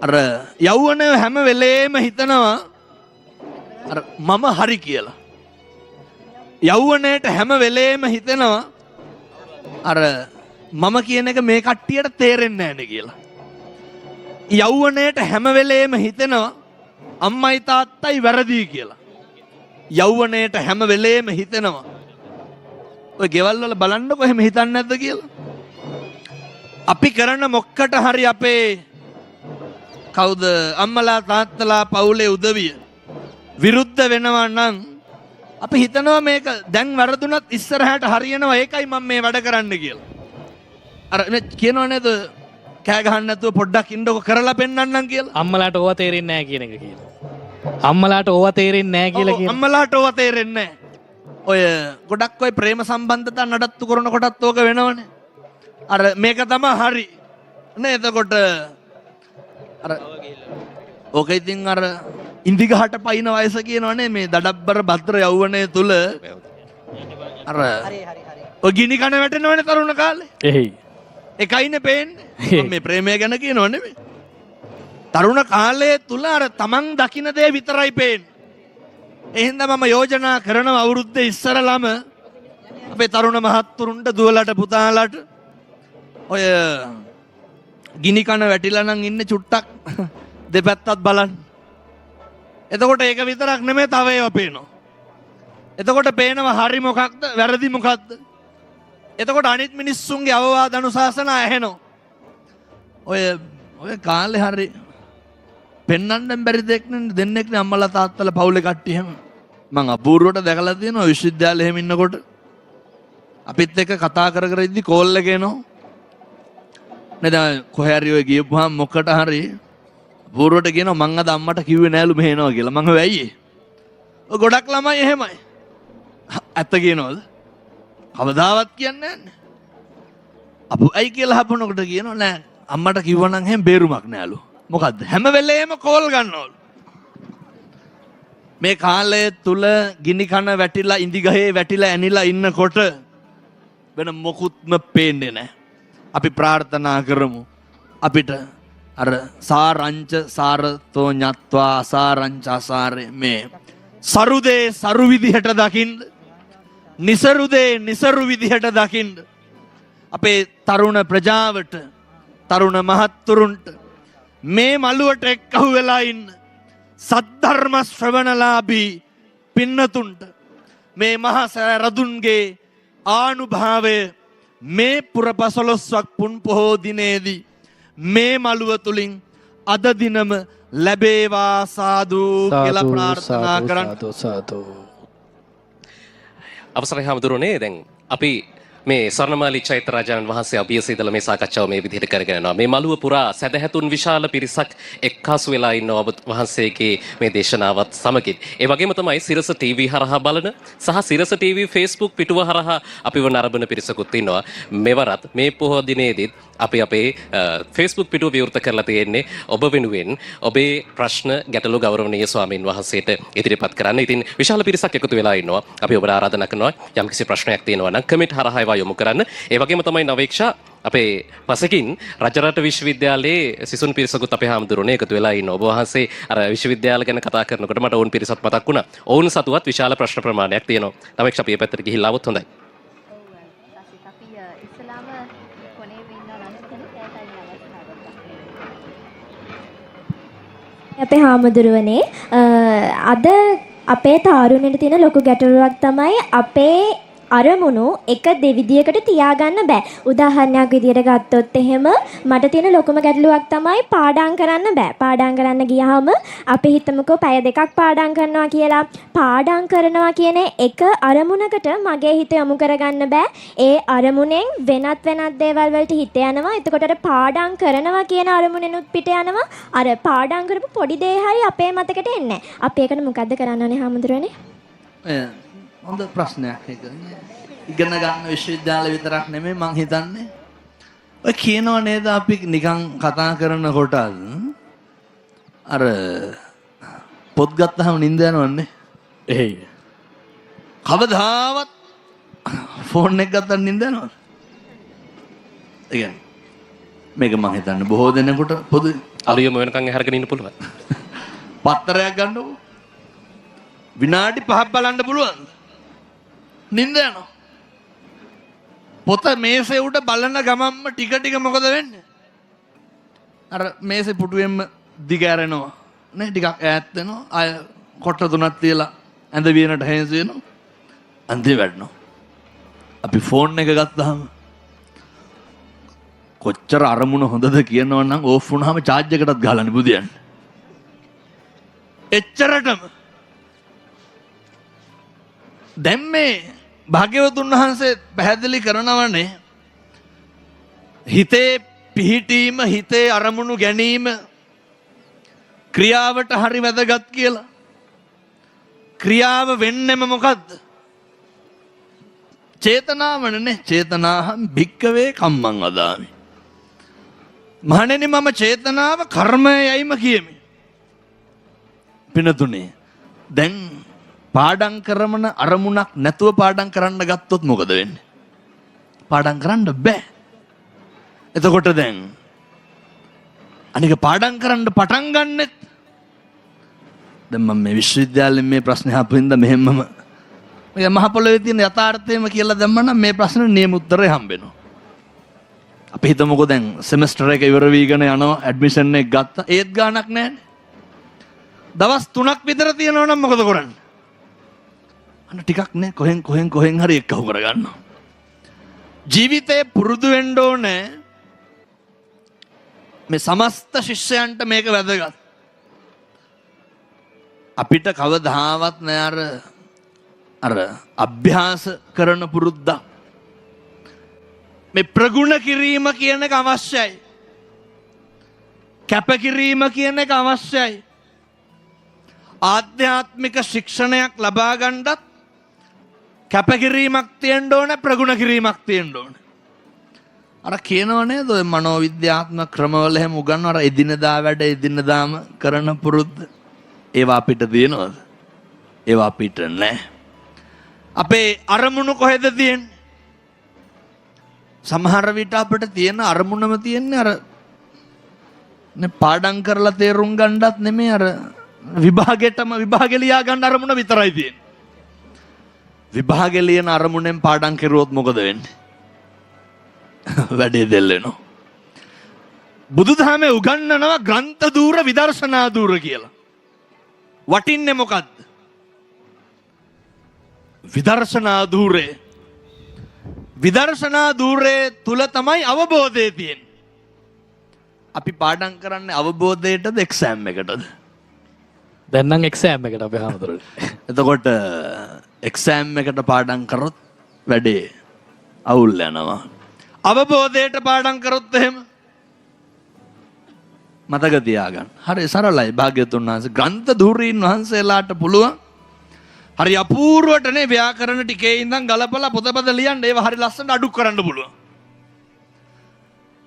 අර යෞවනය හැම වෙලේම හිතනවා අර මම හරි කියලා. යෞවනයට හැම වෙලේම හිතෙනවා අර මම කියන එක මේ කට්ටියට තේරෙන්නේ නැහැ නේ කියලා. යෞවනයට හැම වෙලේම හිතෙනවා අම්මයි තාත්තයි වැරදි කියලා. යෞවනයට හැම වෙලේම හිතෙනවා ඔය ගෙවල් වල බලන්නකො එහෙම හිතන්නේ නැද්ද කියලා. අපි කරන මොක්කට හරි අපේ කවුද අම්මලා තාත්තලා පවුලේ උදවිය විරුද්ධ වෙනවා නම් අපි හිතනවා මේක දැන් වැරදුනත් ඉස්සරහට හරියනවා ඒකයි මම මේ වැඩ කරන්න කියලා. අර කියනව නේද කෑ ගහන්න නැතුව පොඩ්ඩක් ඉන්නකො කරලා පෙන්නන්නම් කියලා. අම්මලාට ඕවා තේරෙන්නේ නැහැ කියන එක කියලා. අම්මලාට ඕවා තේරෙන්නේ නැහැ කියලා කියන. අම්මලාට ඕවා තේරෙන්නේ නැහැ. ඔය ගොඩක් ඔය ප්‍රේම සම්බන්ධතා නඩත්තු කරන කොටත් ඕක වෙනවනේ. අර මේක තමයි හරි. නේ එතකොට අර ඕක ඉතින් අර ඉන්දිගහට පයින් වයස කියනවනේ මේ දඩබ්බර භද්‍ර යෞවනයේ තුල අර ඔය ගිනි කන වැටෙනවනේ තරුණ කාලේ. එහේ. එකයිනේ පේන්නේ. මේ ප්‍රේමය ගැන කියනව නෙමෙයි. තරුණ කාලයේ තුල අර තමන් දකින්න දේ විතරයි පේන්නේ. ඒ හින්දා මම යෝජනා කරනවා අවුරුද්දේ ඉස්සරළම අපේ තරුණ මහත්තුරුන්ට දුවලට පුතාලට ඔය ගිනි කන වැටිලා නම් ඉන්නේ චුට්ටක් දෙපැත්තත් බලන්න. එතකොට ඒක විතරක් නෙමෙයි තව ඒවා පේනවා. එතකොට පේනවා හරි මොකක්ද වැරදි මොකක්ද. එතකොට අනිත් මිනිස්සුන්ගේ අවවාද අනුශාසනා ඇහෙනවා. ඔය කාලේ හරි පෙන්වන්න බැරි දෙන්නෙක් නේ අම්මලා තාත්තලා පවුලේ කට්ටිය හැම. මං අපූර්වට දැකලා තියෙනවා විශ්වවිද්‍යාලෙ එහෙම ඉන්නකොට අපිත් එක්ක කතා කර කර ඉද්දි කෝල් එක එනවා. නේද කොහේ හරි ඔය ගියපුවාම මොකට හරි අපූර්වට කියනවා මං අද අම්මට කිව්වේ නෑලු මෙහෙ එනවා කියලා. මං ඔය ඇයි? ඔය ගොඩක් ළමයි එහෙමයි. ඇත්ත කියනවද? කවදාවත් කියන්නේ නැහැ. අපු ඇයි කියලා හපනකොට කියනවා නෑ අම්මට කිව්වනම් එහෙම බේරුමක් නෑලු. මොකද්ද? හැම වෙලේම කෝල් ගන්නවලු. මේ කාලය තුල ගිනි කන වැටිලා ඉඳි ගහේ වැටිලා ඇනිලා ඉන්නකොට වෙන මොකුත්ම පේන්නේ නැහැ. අපි ප්‍රාර්ථනා කරමු අපිට අර සාරංච සාරතෝ ඤත්වා අසාරංච අසාරේ මේ සරුදේ සරු විදිහට දකින්න නිසරුදේ නිසරු විදිහට දකින්න අපේ තරුණ ප්‍රජාවට තරුණ මහත්තුරුන්ට මේ මළුවට එක්කහු වෙලා ඉන්න සද්ධර්ම ශ්‍රවණලාභී පින්නතුන්ට මේ මහා සෑරදුන්ගේ ආනුභාවය මේ පුරපසළොස්වක් පුන් පොහෝ දිනේදී මේ මළුව තුලින් අද දිනම ලැබේවා සාදු කියලා ප්‍රාර්ථනා කරන්න. අවසරයි හාමුදුරනේ දැන් අපි මේ ස්වර්ණමාලී චෛත්‍ය රාජාණන් වහන්සේ අභියසීදල මේ සාකච්ඡාව මේ විදිහට කරගෙන යනවා. මේ මළුව පුරා සදහැතුන් විශාල පිරිසක් එක්කාසු වෙලා ඉන්නවා ඔබ වහන්සේගේ මේ දේශනාවත් සමගින්. ඒ වගේම තමයි සිරස ටීවී හරහා බලන සහ සිරස ටීවී Facebook පිටුව හරහා අපිව නරඹන පිරිසකුත් ඉන්නවා. මෙවරත් මේ පොහොය දිනේදීත් අපි අපේ Facebook පිටුව විවෘත කරලා තියෙන්නේ ඔබ වෙනුවෙන් ඔබේ ප්‍රශ්න ගැටලු ගෞරවනීය ස්වාමීන් වහන්සේට ඉදිරිපත් කරන්න. ඉතින් විශාල පිරිසක් එකතු වෙලා ඉන්නවා. අපි ඔබට ආරාධනා කරනවා යම්කිසි ප්‍රශ්නයක් තියෙනවා නම් කමෙන්ට් හරහා ඒවා යොමු කරන්න. ඒ වගේම තමයි නවේක්ෂා අපේ පසකින් රජරට විශ්වවිද්‍යාලයේ සිසුන් පිරිසකුත් අපේ හාමුදුරනේ එකතු වෙලා ඉන්න. ඔබ වහන්සේ අර විශ්වවිද්‍යාල ගැන කතා කරනකොට මට ඔවුන් පිරිසත් මතක් වුණා. ඔවුන් සතුවත් විශාල ප්‍රශ්න ප්‍රමාණයක් තියෙනවා. නවේක්ෂා අපි මේ පැත්තට ගිහිල්ලා આવොත් හොඳයි. අපේ හාමුදුරුවනේ අද අපේ තාරුණ්‍යට තියෙන ලොකු ගැටලුවක් තමයි අපේ අරමුණු එක දෙවිදියකට තියාගන්න බෑ. උදාහරණයක් විදියට ගත්තොත් එහෙම මට තියෙන ලොකුම ගැටලුවක් තමයි පාඩම් කරන්න බෑ. පාඩම් කරන්න ගියාම අපි හිතමුකෝ පැය දෙකක් පාඩම් කරනවා කියලා. පාඩම් කරනවා කියන එක අරමුණකට මගේ හිත යොමු කරගන්න බෑ. ඒ අරමුණෙන් වෙනත් දේවල් වලට හිත යනවා. එතකොට අර පාඩම් කරනවා කියන අරමුණෙනුත් පිට යනවා. අර පාඩම් කරපු පොඩි දේ හරි අපේ මතකට එන්නේ නැහැ. අපි ඒකට මොකද්ද කරන්න ඕනේ හාමුදුරනේ? හොඳ ප්‍රශ්නයක් ඒක. ඉගෙන ගන්න විශ්වවිද්‍යාල විතරක් නෙමෙයි මං හිතන්නේ. ඔය කියනව නේද අපි නිකන් කතා කරනකොට අර පොත් ගත්තාම නිින්ද යනවන්නේ. එහේ. කවදාවත් ෆෝන් එක ගත්තාම නිින්ද යනවද? ඒ කියන්නේ මේක මම හිතන්නේ බොහෝ දෙනෙකුට පොදු අලුයම වෙනකන් ඇහැරගෙන ඉන්න පුළුවන්. පත්තරයක් ගන්නකො විනාඩි 5ක් බලන්න පුළුවන්. නිින්ද යනවා. පොත මේසේ උඩ බලන ගමන්ම ටික ටික මොකද වෙන්නේ? අර මේසේ පුටුවෙන්ම දිගෑරෙනවා. නේ ටිකක් ඈත් වෙනවා. ආය කොට තුනක් තියලා ඇඳ වියනට හැංස් වෙනවා. අන්තිම වැඩනවා. අපි ෆෝන් එක ගත්තාම කොච්චර අරමුණ හොඳද කියනවා නම් ඕෆ් වුණාම charge එකටත් ගහලානේ බුදියන්නේ. එච්චරටම දැන් මේ භාග්‍යවතුන් වහන්සේ පැහැදිලි කරනවනේ හිතේ පිහිටීම හිතේ අරමුණු ගැනීම ක්‍රියාවට හරි වැදගත් කියලා. ක්‍රියාව වෙන්නෙම මොකද්ද? චේතනාවනේ. චේතනාහම් භික්කවේ කම්මං වදාමි. මහණෙනි මම චේතනාව කර්මයයිම කියමි. පිනතුනේ දැන් පාඩම් කරන අරමුණක් නැතුව පාඩම් කරන්න ගත්තොත් මොකද වෙන්නේ? පාඩම් කරන්න බෑ. එතකොට දැන් අනික පාඩම් කරන්න පටන් ගන්නෙත් දැන් මම මේ විශ්වවිද්‍යාලෙන් මේ ප්‍රශ්නේ අහපු හින්දා මෙහෙමම මේ මහ පොළොවේ තියෙන යථාර්ථයම කියලා දැම්මනම් මේ ප්‍රශ්නේ නියම උත්තරේ හම්බෙනවා. අපි හිතමුකෝ දැන් සෙමෙස්ටර් එක ඉවර වීගෙන යනවා ඇඩ්මිෂන් එක ගත්තා ඒත් ගාණක් නැහැනේ. දවස් 3ක් විතර තියෙනවා නම් මොකද කරන්නේ? අන්න ටිකක් නේ කොහෙන් හරි එක්කව කරගන්නවා. ජීවිතේ පුරුදු වෙන්න ඕනේ මේ සමස්ත ශිෂ්‍යයන්ට මේක වැදගත්. අපිට කවදාවත් නෑ අර අභ්‍යාස කරන පුරුද්දක්. මේ ප්‍රගුණ කිරීම කියන එක අවශ්‍යයි. කැප කිරීම කියන එක අවශ්‍යයි. ආධ්‍යාත්මික ශික්ෂණයක් ලබා ගන්නත් කැපකිරීමක් තියෙන්න ඕනේ ප්‍රගුණ කිරීමක් තියෙන්න ඕනේ. අර කියනව නේද ඔය මනෝවිද්‍යාත්මක ක්‍රමවල හැම උගන්වන අර එදිනදා වැඩ එදිනදාම කරන පුරුද්ද ඒවා අපිට තියෙනවද? ඒවා අපිට නැහැ. අපේ අරමුණු කොහෙද තියෙන්නේ? සමහර විට අපිට තියෙන අරමුණම තියෙන්නේ අර නේ පාඩම් කරලා තේරුම් ගන්නත් නෙමෙයි අර විභාගෙ ලියා ගන්න අරමුණ විතරයි තියෙන්නේ. විභාගෙ ලියන අරමුණෙන් පාඩම් කරුවොත් මොකද වෙන්නේ? වැඩේ දෙල් වෙනවා. බුදුදහමේ උගන්වනවා ග්‍රන්ථ දූර විදර්ශනා දූර කියලා. වටින්නේ මොකද්ද? විදර්ශනා දූරේ. විදර්ශනා දූරේ තුල තමයි අවබෝධය තියෙන්නේ. අපි පාඩම් කරන්නේ අවබෝධයටද එක්සෑම් එකටද? දැන් නම් එක්සෑම් එකට අපි හාමුදුරුවෝ. එතකොට එක්සෑම් එකට පාඩම් කරොත් වැඩේ අවුල් යනවා. අවබෝධයට පාඩම් කරොත් එහෙම මතක තියාගන්න. හරි සරලයි භාග්‍යවතුන් වහන්සේ ග්‍රන්ථ ධූරීන් වහන්සේලාට පුළුවන් හරි අපූර්වටනේ ව්‍යාකරණ ටිකේ ඉඳන් ගලපලා පොතපත ලියන්න ඒව හරි ලස්සනට අඩු කරන්න පුළුවන්.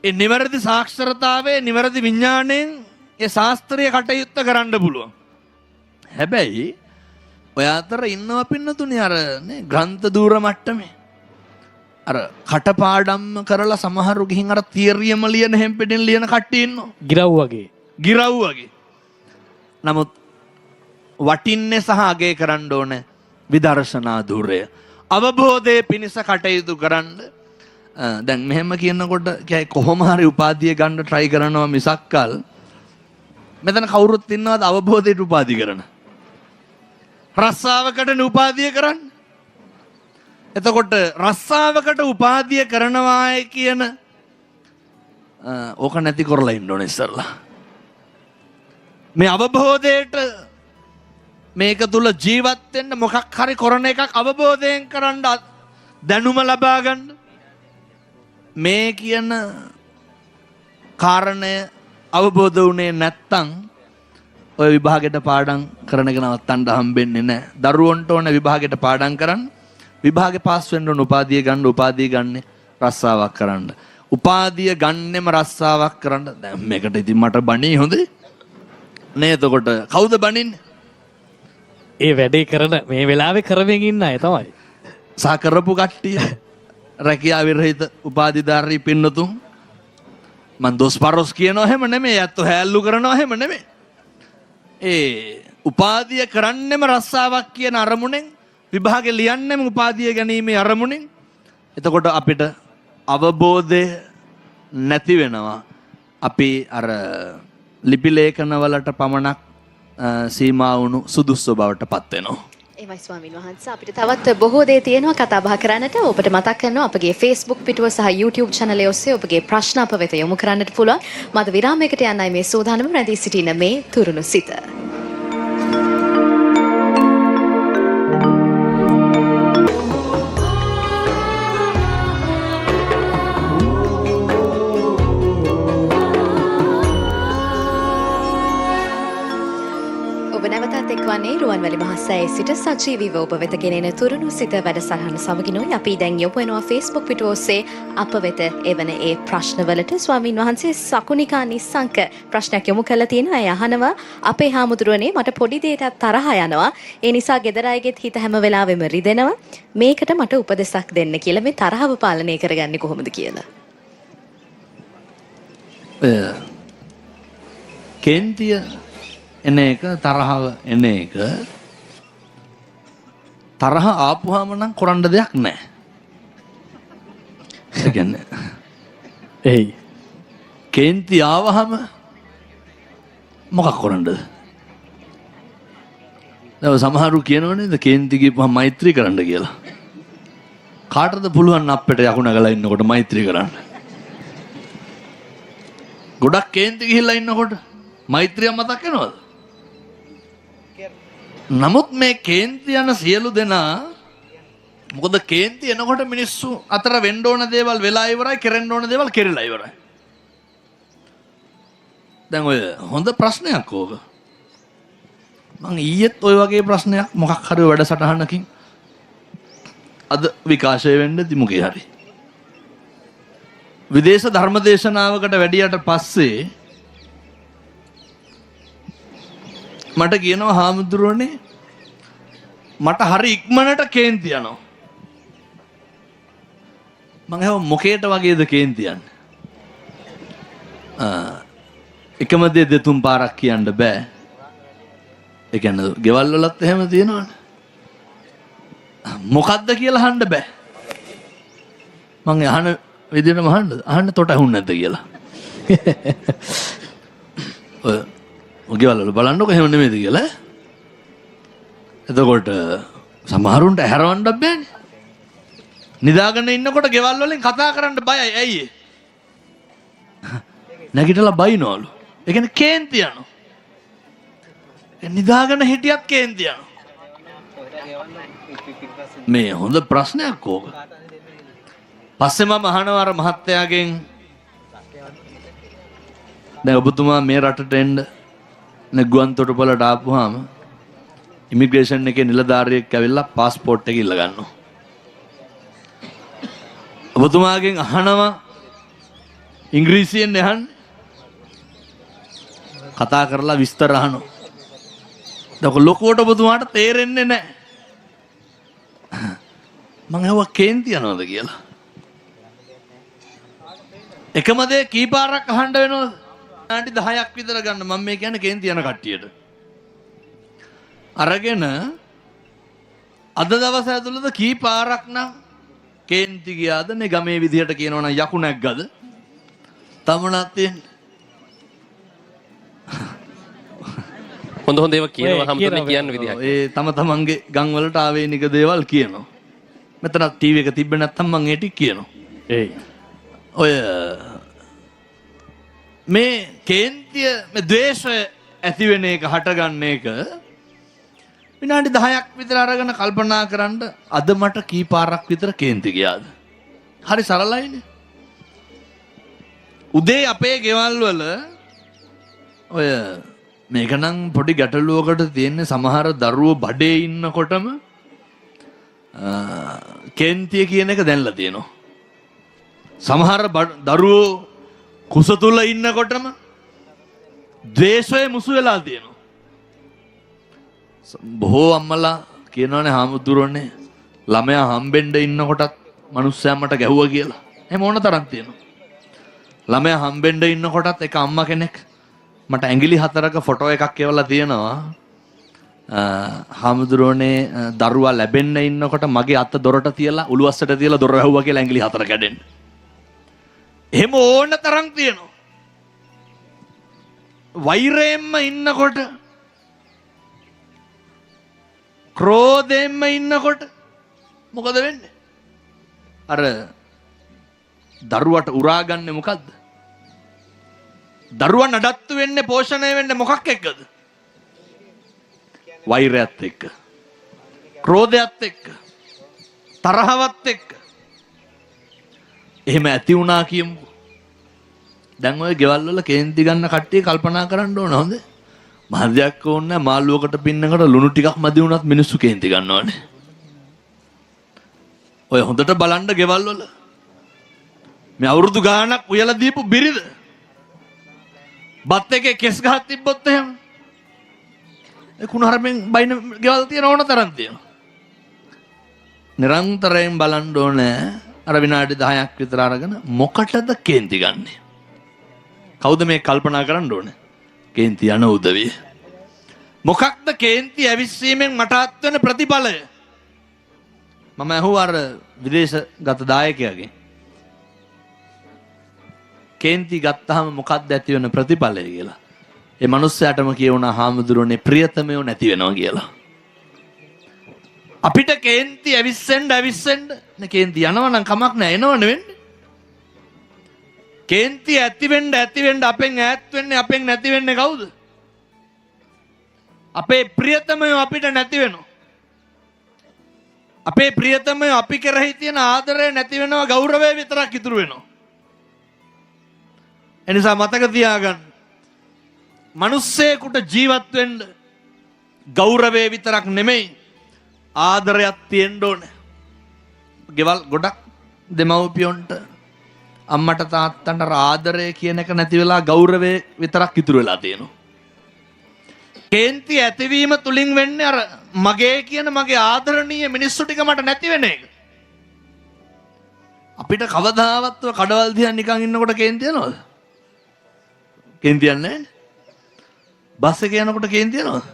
ඒ නිවැරදි සාක්ෂරතාවයේ නිවැරදි විඥාණයෙන් ඒ ශාස්ත්‍රීය කටයුත්ත කරන්න පුළුවන්. හැබැයි ඔය අතර ඉන්නවා පින්නතුනේ අර නේ ග්‍රන්ථ දූර මට්ටමේ අර කටපාඩම් කරලා සමහරු ගිහින් අර තියරියම ලියන හෙම්පෙඩෙන් ලියන කට්ටිය ඉන්නවා. ගිරව් වගේ. නමුත් වටින්නේ සහ අගය කරන්න ඕනේ විදර්ශනා ධූරය. අවබෝධයේ පිණිස කටයුතු කරන්න. දැන් මෙහෙම කියනකොට කොහොම හරි උපාධිය ගන්න try කරනවා මිසක්කල් මෙතන කවුරුත් ඉන්නවද අවබෝධයට උපාධි කරන? රස්සාවකට උපාධිය කරන්න. එතකොට රස්සාවකට උපාධිය කරනවායි කියන ඕක නැති කරලා ඉන්න ඕනේ ඉස්සරලා. මේ අවබෝධයට මේක තුල ජීවත් වෙන්න මොකක් හරි කරන එකක් අවබෝධයෙන් කරන්න දැනුම ලබා ගන්න. මේ කියන කාරණය අවබෝධ වුණේ නැත්තම් ඔය විභාගෙට පාඩම් කරන එක නවත්තන්න හම්බෙන්නේ නැහැ. දරුවන්ට ඕන විභාගෙට පාඩම් කරන්න. විභාගේ පාස් වෙන්න ඕන උපාධිය ගන්න. උපාධිය ගන්න රස්සාවක් කරන්න. උපාධිය ගන්නෙම රස්සාවක් කරන්න. දැන් මේකට ඉතින් මට බණී හොඳේ. නේ එතකොට කවුද බණින්නේ? ඒ වැඩේ කරන මේ වෙලාවේ කරමින් ඉන්න අය තමයි. සා කරපු කට්ටිය රැකියා විරහිත උපාධිධාරී පින්නතුන් මං දොස් පරොස් කියනවා එහෙම නෙමෙයි. ඇත්තෝ හැල්ලු කරනවා එහෙම නෙමෙයි. ඒ උපාධිය කරන්නෙම රස්සාවක් කියන අරමුණෙන් විභාගේ ලියන්නෙම උපාධිය ගැනීමේ අරමුණෙන් එතකොට අපිට අවබෝධය නැති වෙනවා. අපි අර ලිපි ලේඛනවලට පමණක් සීමා වුණු සුදුසු බවට පත් වෙනවා. එමයි ස්වාමීන් වහන්සේ අපිට තවත් බොහෝ දේ තියෙනවා කතා බහ කරන්නට. ඔබට මතක් කරනවා අපගේ Facebook පිටුව සහ YouTube channel ඔස්සේ ඔබගේ ප්‍රශ්න අප වෙත යොමු කරන්නට පුළුවන්. මද විරාමයකට යන්නයි මේ සූදානම රැඳී සිටින මේ තුරුණු සිත. එක්වන්නේ රුවන්වැලි මහසෑයේ සිට සජීවීව ඔබ වෙත ගෙනෙන තුරුණු සිත වැඩසටහන සමගිනුයි අපි දැන් යොමු වෙනවා Facebook පිටුව ඔස්සේ අප වෙත එවන ඒ ප්‍රශ්නවලට. ස්වාමින් වහන්සේ සකුනිකා නිස්සංක ප්‍රශ්නයක් යොමු කරලා තියෙනවා. ඒ අහනවා අපේ හාමුදුරුවනේ මට පොඩි දෙයකට තරහ යනවා. ඒ නිසා ගෙදර අයගෙත් හිත හැම වෙලාවෙම රිදෙනවා. මේකට මට උපදෙසක් දෙන්න කියලා. මේ තරහව පාලනය කරගන්නේ කොහොමද කියලා. කේන්තිය එන එක තරහව එන එක තරහ ආපුහම නම් කරන්න දෙයක් නැහැ. ඒ කියන්නේ එයි කේන්ති ආවහම මොකක් කරන්නද? දැන් සමහරු කියනවනේ කේන්ති ගිහපුවම මෛත්‍රී කරන්න කියලා. කාටද පුළුවන් අප්පෙට යකුණ ගලා ඉන්නකොට මෛත්‍රී කරන්න? ගොඩක් කේන්ති ගිහිල්ලා ඉන්නකොට මෛත්‍රිය මතක් වෙනවද? නමුත් මේ කේන්ති යන සියලු දෙනා මොකද කේන්ති එනකොට මිනිස්සු අතර වෙන්න ඕන දේවල් වෙලා ඉවරයි, කෙරෙන්න ඕන දේවල් කෙරෙලා ඉවරයි. දැන් ඔය හොඳ ප්‍රශ්නයක් ඕක. මං ඊයේත් ඔය වගේ ප්‍රශ්නයක් මොකක් හරි වැඩසටහනකින් අද විකාශය වෙන්න තිමුකේ හරි. විදේශ ධර්මදේශනාවකට වැඩියට පස්සේ මට කියනවා හාමුදුරුවනේ මට හරි ඉක්මනට කේන්ති යනවා. මං අහුව මොකේට වගේද කේන්ති යන්නේ? එකම දේ දෙතුන් පාරක් කියන්න බෑ. ඒ කියන්නේ ගෙවල් වලත් එහෙම තියෙනවනේ. මොකද්ද කියලා අහන්න බෑ. මං අහන විදිහටම අහන්න තොට අහුන්නේ නැද්ද කියලා. ඔය ගෙවල් වල බලන්නකො එහෙම නෙමෙයිද කියලා. එතකොට සමහරුන්ට හැරවන්න බෑනේ. නිදාගෙන ඉන්නකොට ගෙවල් වලින් කතා කරන්න බයයි. ඇයි ඒ? නැගිටලා බයිනවලු. ඒ කියන්නේ කේන්ති යනවා. නිදාගෙන හිටියත් කේන්ති යනවා. මේ හොඳ ප්‍රශ්නයක් ඕක. පස්සේ මම අහනවා අර මහත්තයාගෙන් දැන් ඔබතුමා මේ රටට එන්න ගුවන් තොටුපළට ආපුවාම ඉමිග්‍රේෂන් එකේ නිලධාරියෙක් ඇවිල්ලා පාස්පෝර්ට් එක ඉල්ල ගන්නවා. ඔබතුමාගෙන් අහනවා ඉංග්‍රීසියෙන් අහන්නේ. කතා කරලා විස්තර අහනවා. දැන් ලොකුවට ඔබතුමාට තේරෙන්නේ නැහැ. මං අහුවා කේන්ති යනවද කියලා. එකම දේ කීපාරක් අහන්න වෙනවද? විනාඩි 10ක් විතර ගන්න. මම මේ කියන්නේ කේන්ති යන කට්ටියට. අරගෙන අද දවස් ඇතුළත කීපාරක් නම් කේන්ති ගියාද? මේ ගමේ විදිහට කියනවා නම් යකු නැග්ගද? තමනක් තියෙන්නේ. හොඳ හොඳ ඒවා කියනවා හැමෝටම කියන්න විදිහක්. ඒ තම තමන්ගේ ගම් වලට ආවේනික දේවල් කියනවා. මෙතන ටීවී එක තිබ්බ නැත්නම් මම ඒ ටික කියනවා. එයි ඔය මේ කේන්තිය මේ ද්වේෂය ඇති වෙන එක හටගන්න එක විනාඩි 10ක් විතර අරගෙන කල්පනා කරන්න අද මට කී පාරක් විතර කේන්ති ගියාද? හරි සරලයිනේ. උදේ අපේ ගෙවල් වල ඔය මේක නම් පොඩි ගැටලුවකට තියෙන්නේ සමහර දරුවෝ බඩේ ඉන්නකොටම කේන්තිය කියන එක දැන්ලා තියෙනවා. සමහර දරුවෝ කුස තුල ඉන්නකොටම ද්වේෂය මුසු වෙලා තියෙනවා. බොහෝ අම්මලා කියනවානේ හාමුදුරනේ ළමයා හම්බෙන්න ඉන්නකොටත් මිනිස්සයා මට ගැහුවා කියලා. එහෙම ඕන තරම් තියෙනවා. ළමයා හම්බෙන්න ඉන්නකොටත් එක අම්මා කෙනෙක් මට ඇඟිලි 4ක ෆොටෝ එකක් එවලා තියෙනවා. හාමුදුරුවනේ දරුවා ලැබෙන්න ඉන්නකොට මගේ අත දොරට තියලා උළුවස්සට තියලා දොර වැහුවා කියලා ඇඟිලි 4 කැඩෙන්න. එහෙම ඕන තරම් තියෙනවා. වෛරයෙන්ම ඉන්නකොට ක්‍රෝධයෙන්ම ඉන්නකොට මොකද වෙන්නේ? අර දරුවට උරාගන්නේ මොකද්ද? දරුවා නඩත්තු වෙන්නේ පෝෂණය වෙන්නේ මොකක් එක්කද? වෛරයත් එක්ක, ක්‍රෝධයත් එක්ක, තරහවත් එක්ක. එහෙම ඇති වුණා කියමු. දැන් ඔය ගෙවල් වල කේන්ති ගන්න කට්ටිය කල්පනා කරන්න ඕන හොඳ. මහදයක් ඕනේ මාළුවකට පින්නකට ලුණු ටිකක් මදි වුණත් මිනිස්සු කේන්ති ගන්නවනේ. ඔය හොඳට බලන්න ගෙවල් වල මේ අවුරුදු ගාණක් උයලා දීපු බිරිඳ බත් එකේ කෙස් ගහක් තිබ්බොත් එහෙම ඒ කුණහරපෙන් බයින ගෙවල් තියෙන ඕන තරම් තියෙනවා. නිරන්තරයෙන් බලන්න ඕනේ අර විනාඩි 10ක් විතර අරගෙන මොකටද කේන්ති ගන්නෙ? කවුද මේ කල්පනා කරන්න ඕනේ? කේන්ති යන උදවිය. මොකක්ද කේන්ති ඇවිස්සීමෙන් මට අත් වෙන ප්‍රතිඵලය? මම අහුවා අර විදේශගත දායකයාගෙන්. කේන්ති ගත්තාම මොකක්ද ඇති වෙන ප්‍රතිඵලය කියලා. ඒ මිනිස්සයාටම කියවුණා හාමුදුරනේ ප්‍රියතමයෝ නැති වෙනවා කියලා. අපිට කේන්ති ඇවිස්සෙන්න කේන්ති යනවා නම් කමක් නැහැ එනවනේ වෙන්නේ. කේන්ති ඇති වෙන්න අපෙන් ඈත් වෙන්නේ අපෙන් නැති වෙන්නේ කවුද? අපේ ප්‍රියතමයෝ අපිට නැති වෙනවා. අපේ ප්‍රියතමයෝ අපි කරෙහි තියෙන ආදරය නැති වෙනවා, ගෞරවය විතරක් ඉතුරු වෙනවා. එනිසා මතක තියාගන්න. මිනිස්සෙකුට ජීවත් වෙන්න ගෞරවය විතරක් නෙමෙයි ආදරයක් තියෙන්න ඕනේ. ගෙවල් ගොඩක් දෙමව්පියොන්ට අම්මට තාත්තන්ට ආදරය කියන එක නැති වෙලා ගෞරවය විතරක් ඉතුරු වෙලා තියෙනවා. කේන්ති ඇතිවීම තුලින් වෙන්නේ අර මගේ කියන මගේ ආදරණීය මිනිස්සු ටික මට නැති වෙන එක. අපිට කවදාවත් කඩවල් දිහා නිකන් ඉන්නකොට කේන්ති යනවද? කේන්ති යන්නේ නැහැ. බස් එකේ යනකොට කේන්ති යනවද?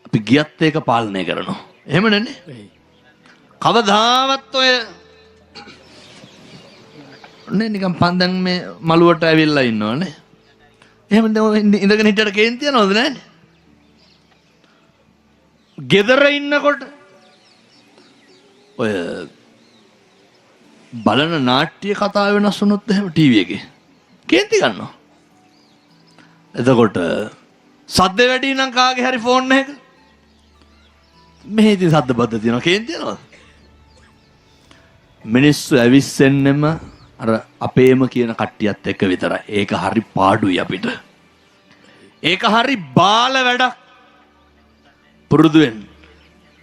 අපි ගියත් ඒක පාලනය කරනවා. එහෙම නෙන්නේ. කවදාවත් ඔය නේ නිකන් පන්දන් මේ මළුවට ඇවිල්ලා ඉන්නවනේ. එහෙම ඉඳගෙන හිටියට කේන්ති යනවද නැන්නේ? ගෙදර ඉන්නකොට ඔය බලන නාට්‍ය කතා වෙනස් වුණොත් එහෙම ටීවී එකේ කේන්ති ගන්නවා. එතකොට සද්ද වැඩි නම් කාගේ හරි ෆෝන් එකක මෙහෙදි සද්ද බද්ද තියෙනවා කේන්ති යනවා. මිනිස්සු ඇවිස්සෙන්නෙම අර අපේම කියන කට්ටියත් එක්ක විතරයි. ඒක හරි පාඩුයි අපිට. ඒක හරි බාල වැඩක්. පුරුදු වෙන්න.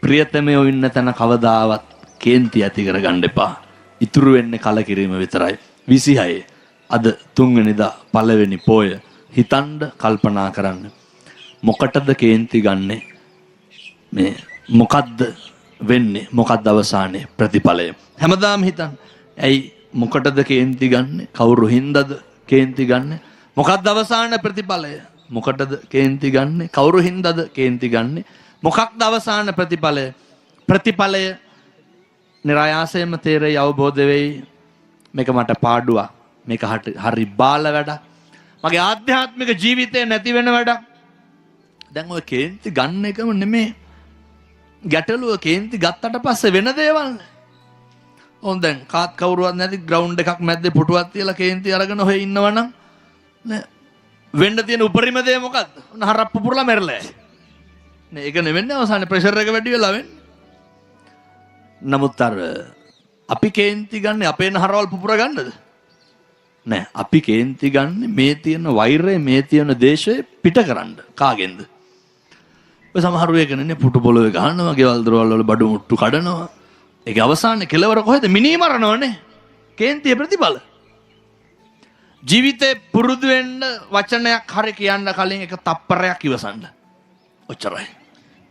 ප්‍රියතමයෝ ඉන්න තැන කවදාවත් කේන්ති ඇති කරගන්න එපා. ඉතුරු වෙන්නේ කලකිරීම විතරයි. 26 අද 3 වෙනිදා පළවෙනි පෝය හිතන්න කල්පනා කරන්න. මොකටද කේන්ති ගන්නෙ? මේ මොකද්ද වෙන්නේ? මොකද්ද අවසානයේ ප්‍රතිඵලය? හැමදාම හිතන්න. ඇයි මොකටද කේන්ති ගන්නෙ? කවුරු හින්දාද කේන්ති ගන්නෙ? මොකද්ද අවසාන ප්‍රතිඵලය? මොකටද කේන්ති ගන්නෙ? කවුරු හින්දාද කේන්ති ගන්නෙ? මොකක්ද අවසාන ප්‍රතිඵලය? ප්‍රතිඵලය નિરાයාසයෙන්ම තේරෙයි, අවබෝධ වෙයි. මේක මට පාඩුවක්. මේක හරි බාල වැඩක්. මගේ ආධ්‍යාත්මික ජීවිතේ නැති වෙන වැඩක්. දැන් ඔය කේන්ති ගන්න එකම නෙමෙයි ගැටලුව. කේන්ති ගත්තට පස්සේ වෙන දේවල් නේ. ඕන් දැන් කාත් කවුරුවත් නැති ග්‍රවුන්ඩ් එකක් මැද්දේ පුටුවක් තියලා කේන්ති අරගෙන ඔහෙ ඉන්නවනම් නේ වෙන්න තියෙන උපරිම දේ මොකද්ද? උන හරප්පු පුරලා මැරලා යයි. නේ ඒක නෙවෙන්නේ අවසානයේ ප්‍රෙෂර් එක වැඩි වෙලා වෙන්නේ. නමුත් අර අපි කේන්ති ගන්න අපේ නහරවල් පුපුර ගන්නද? නෑ. අපි කේන්ති ගන්න මේ තියෙන වෛරය, මේ තියෙන දේශය පිට කරන්න. කාගෙන්ද? ඔය සමහරු එකනේ පුටු පොළවේ ගහනවා, ගෙවල් දොරවල් වල බඩු මුට්ටු කඩනවා. ඒක අවසානයේ කෙලවර කොහෙද? මිනී මරනවනේ. කේන්තියේ ප්‍රතිඵල. ජීවිතේ පුරුදු වෙන්න වචනයක් හරි කියන්න කලින් එක තප්පරයක් ඉවසන්න. ඔච්චරයි.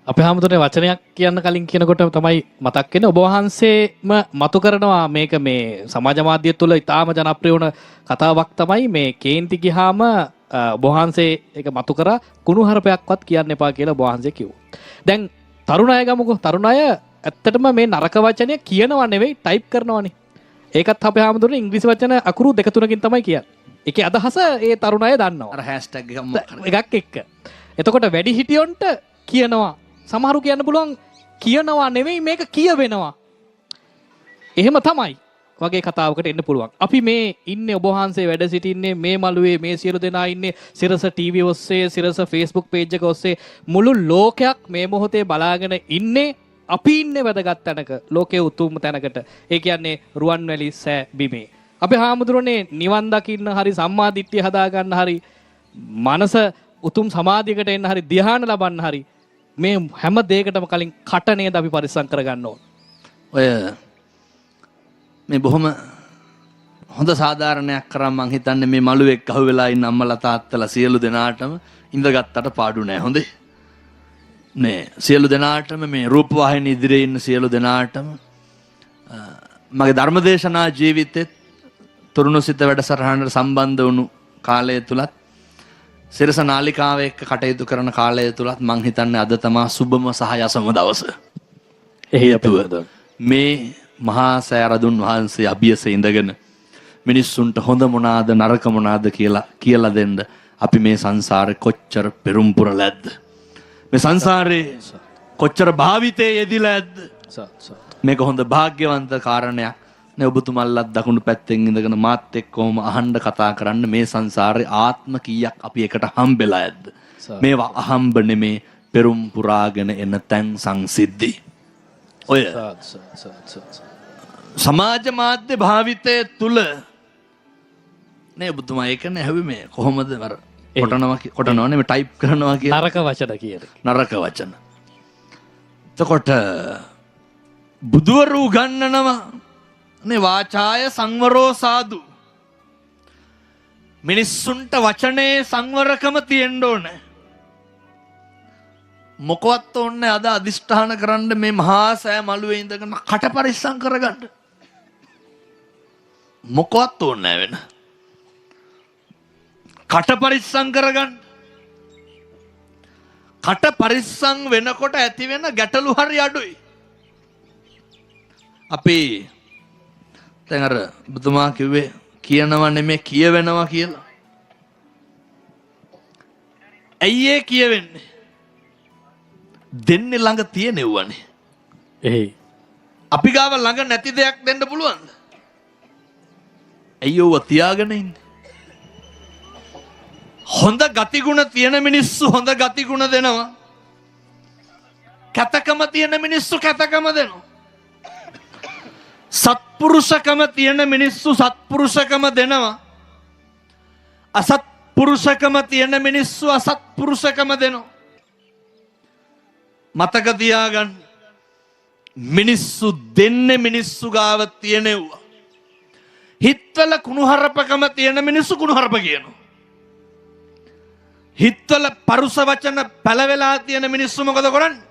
අපේ හැමෝටම වචනයක් කියන්න කලින් කියනකොට තමයි මතක් වෙන්නේ ඔබ වහන්සේම මතු කරනවා මේක මේ සමාජ මාධ්‍ය තුළ ඉතාම ජනප්‍රිය වුණ කතාවක් තමයි මේ කේන්ති ගියාම ඔබ වහන්සේ ඒක මතු කරා කුණුහරුපයක්වත් කියන්න එපා කියලා ඔබ වහන්සේ කිව්වා. දැන් තරුණ අය ගමුකෝ. තරුණ අය ඇත්තටම මේ නරක වචනය කියනවා නෙවෙයි ටයිප් කරනවානේ. ඒකත් අපේ හැමෝටම ඉංග්‍රීසි වචන අකුරු දෙක තුනකින් තමයි කියන්නේ. ඒකේ අදහස ඒ තරුණ අය දන්නවා. අර හෑෂ්ටැග් එක මොකක් කරේ? එකක් එක්ක. එතකොට වැඩි හිටියොන්ට කියනවා. සමහරු කියන්න පුළුවන් කියනවා නෙවෙයි මේක කියවෙනවා. එහෙම තමයි වගේ කතාවකට එන්න පුළුවන්. අපි මේ ඉන්නේ ඔබ වහන්සේ වැඩ සිටින්නේ මේ මළුවේ මේ සියලු දෙනා ඉන්නේ සිරස ටීවී ඔස්සේ සිරස Facebook page එක ඔස්සේ මුළු ලෝකයක් මේ මොහොතේ බලාගෙන ඉන්නේ අපි ඉන්නේ වැදගත් තැනක ලෝකයේ උතුම් තැනකට. ඒ කියන්නේ රුවන්වැලි සෑ බිමේ. අපි හාමුදුරනේ නිවන් දකින්න හරි සම්මාදිට්ඨිය හදා ගන්න හරි මනස උතුම් සමාධියකට එන්න හරි ධ්‍යාන ලබන්න හරි මේ හැම දෙයකටම කලින් කට නේද අපි පරිස්සම් කරගන්න ඕන. ඔය මේ බොහොම හොඳ සාධාරණයක් කරා මං හිතන්නේ මේ මළුවෙක් අහුවෙලා ඉන්න අම්මලා තාත්තලා සියලු දෙනාටම ඉඳගත්තට පාඩු නෑ හොඳේ. මේ සියලු දෙනාටම මේ රූපවාහිනී ඉදිරියේ ඉන්න සියලු දෙනාටම මගේ ධර්මදේශනා ජීවිතෙත් තුරුණුසිත වැඩසටහනට සම්බන්ධ වුණු කාලය තුලත් සිරස නාලිකාව එක්ක කටයුතු කරන කාලය තුලත් මං හිතන්නේ අද තමා සුබම සහ යසම දවස. මේ මහා සෑරදුන් වහන්සේ අභියසේ ඉඳගෙන මිනිස්සුන්ට හොඳ මොනාද නරක මොනාද කියලා දෙන්න අපි මේ සංසාරේ කොච්චර පෙරම් පුරලාද මේ සංසාරේ කොච්චර භාවිතයේ යෙදිලා ඇද්ද මේක හොඳ භාග්‍යවන්ත කාරණයක් නේ ඔබතුමල්ලත් දකුණු පැත්තෙන් ඉඳගෙන මාත් එක්කම අහන්න කතා කරන්න මේ සංසාරේ ආත්ම කීයක් අපි එකට හම්බෙලා ඇද්ද මේවා අහම්බ නෙමේ පෙරම් පුරාගෙන එන තැන් සංසිද්ධි ඔය සමාජ මාධ්‍ය භාවිතය තුල නේ ඔබතුමා ඒක නැහැවි මේ කොහොමද අර කොටනවා නේ ටයිප් කරනවා කියන නරක වචන කියන නරක වචන. එතකොට බුදුවරු ගන්නනවා නේ වාචාය සංවරෝ සාදු. මිනිස්සුන්ට වචනේ සංවරකම තියෙන්න ඕනේ. මොකවත් ඕනේ අද අදිෂ්ඨාන කරන්න මේ මහා සෑ මළුවේ ඉඳගෙන කට පරිස්සම් කරගන්න. මොකවත් ඕනේ වෙන. කට පරිස්සම් කරගන්න. කට පරිස්සම් වෙනකොට ඇති වෙන ගැටලු හරි අඩුයි. අපි දැන් අර බුදුමා කිව්වේ කියනවා නෙමෙයි කියවෙනවා කියලා. ඇයි ඒ කියවෙන්නේ? දෙන්නේ ළඟ තියෙනෙව්වනේ. එහේ. අපි ගාව ළඟ නැති දෙයක් දෙන්න පුළුවන්ද? ඇයි ඔව තියාගෙන ඉන්නේ? හොඳ ගතිගුණ තියෙන මිනිස්සු හොඳ ගතිගුණ දෙනවා. කැතකම තියෙන මිනිස්සු කැතකම දෙනවා. සත්පුරුෂකම තියෙන මිනිස්සු සත්පුරුෂකම දෙනවා. අසත්පුරුෂකම තියෙන මිනිස්සු අසත්පුරුෂකම දෙනවා. මතක තියාගන්න මිනිස්සු දෙන්නේ මිනිස්සු ගාව තියෙනවා. හිත්වල කුණුහරුපකම තියෙන මිනිස්සු කුණුහරුප කියනවා. හිත්වල පරුස වචන පැලවෙලා තියෙන මිනිස්සු මොකද කරන්නේ?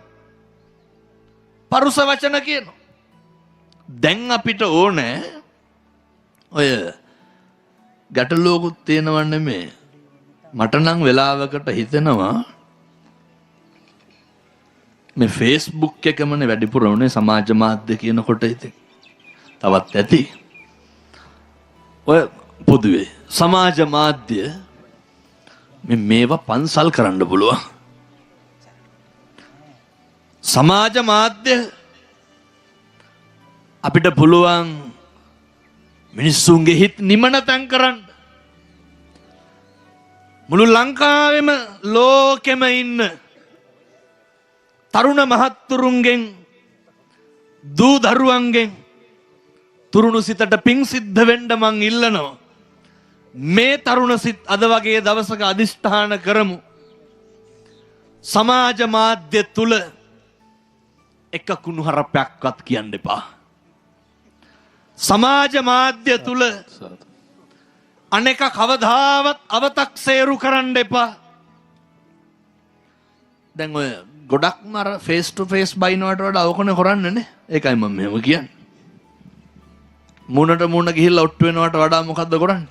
පරුස වචන කියනවා. දැන් අපිට ඕනේ ඔය ගැටලුවකුත් තියෙනව නෙමේ. මට නම් වෙලාවකට හිතෙනවා මේ Facebook එකමනේ වැඩිපුර උනේ සමාජ මාධ්‍ය කියනකොට ඉතින් තවත් ඇති. ඔය පොදුවේ සමාජ මාධ්‍ය මේවා පන්සල් කරන්න පුළුවන්. සමාජ මාධ්‍ය අපිට පුළුවන් මිනිස්සුන්ගේ හිත් නිමන තැන් කරන්න. මුළු ලංකාවෙම ලෝකෙම ඉන්න තරුණ මහත්තුරුන්ගෙන් දූ දරුවන්ගෙන් තුරුණු සිතට පිං සිද්ධ වෙන්න මං ඉල්ලනවා. මේ තරුණ සිත් අද වගේ දවසක අදිෂ්ඨාන කරමු. සමාජ මාධ්‍ය තුල එක කුණුහරුපයක්වත් කියන්න එපා. සමාජ මාධ්‍ය තුල අනේක කවදාවත් අවතක්සේරු කරන්න එපා. දැන් ඔය ගොඩක්ම අර ෆේස් ටු ෆේස් බයිනවට වඩා අවකනේ කරන්නනේ. ඒකයි මම මෙහෙම කියන්නේ. මුණට මුණ ගිහිල්ලා ඔට්ටු වෙනවට වඩා මොකද්ද කරන්නේ?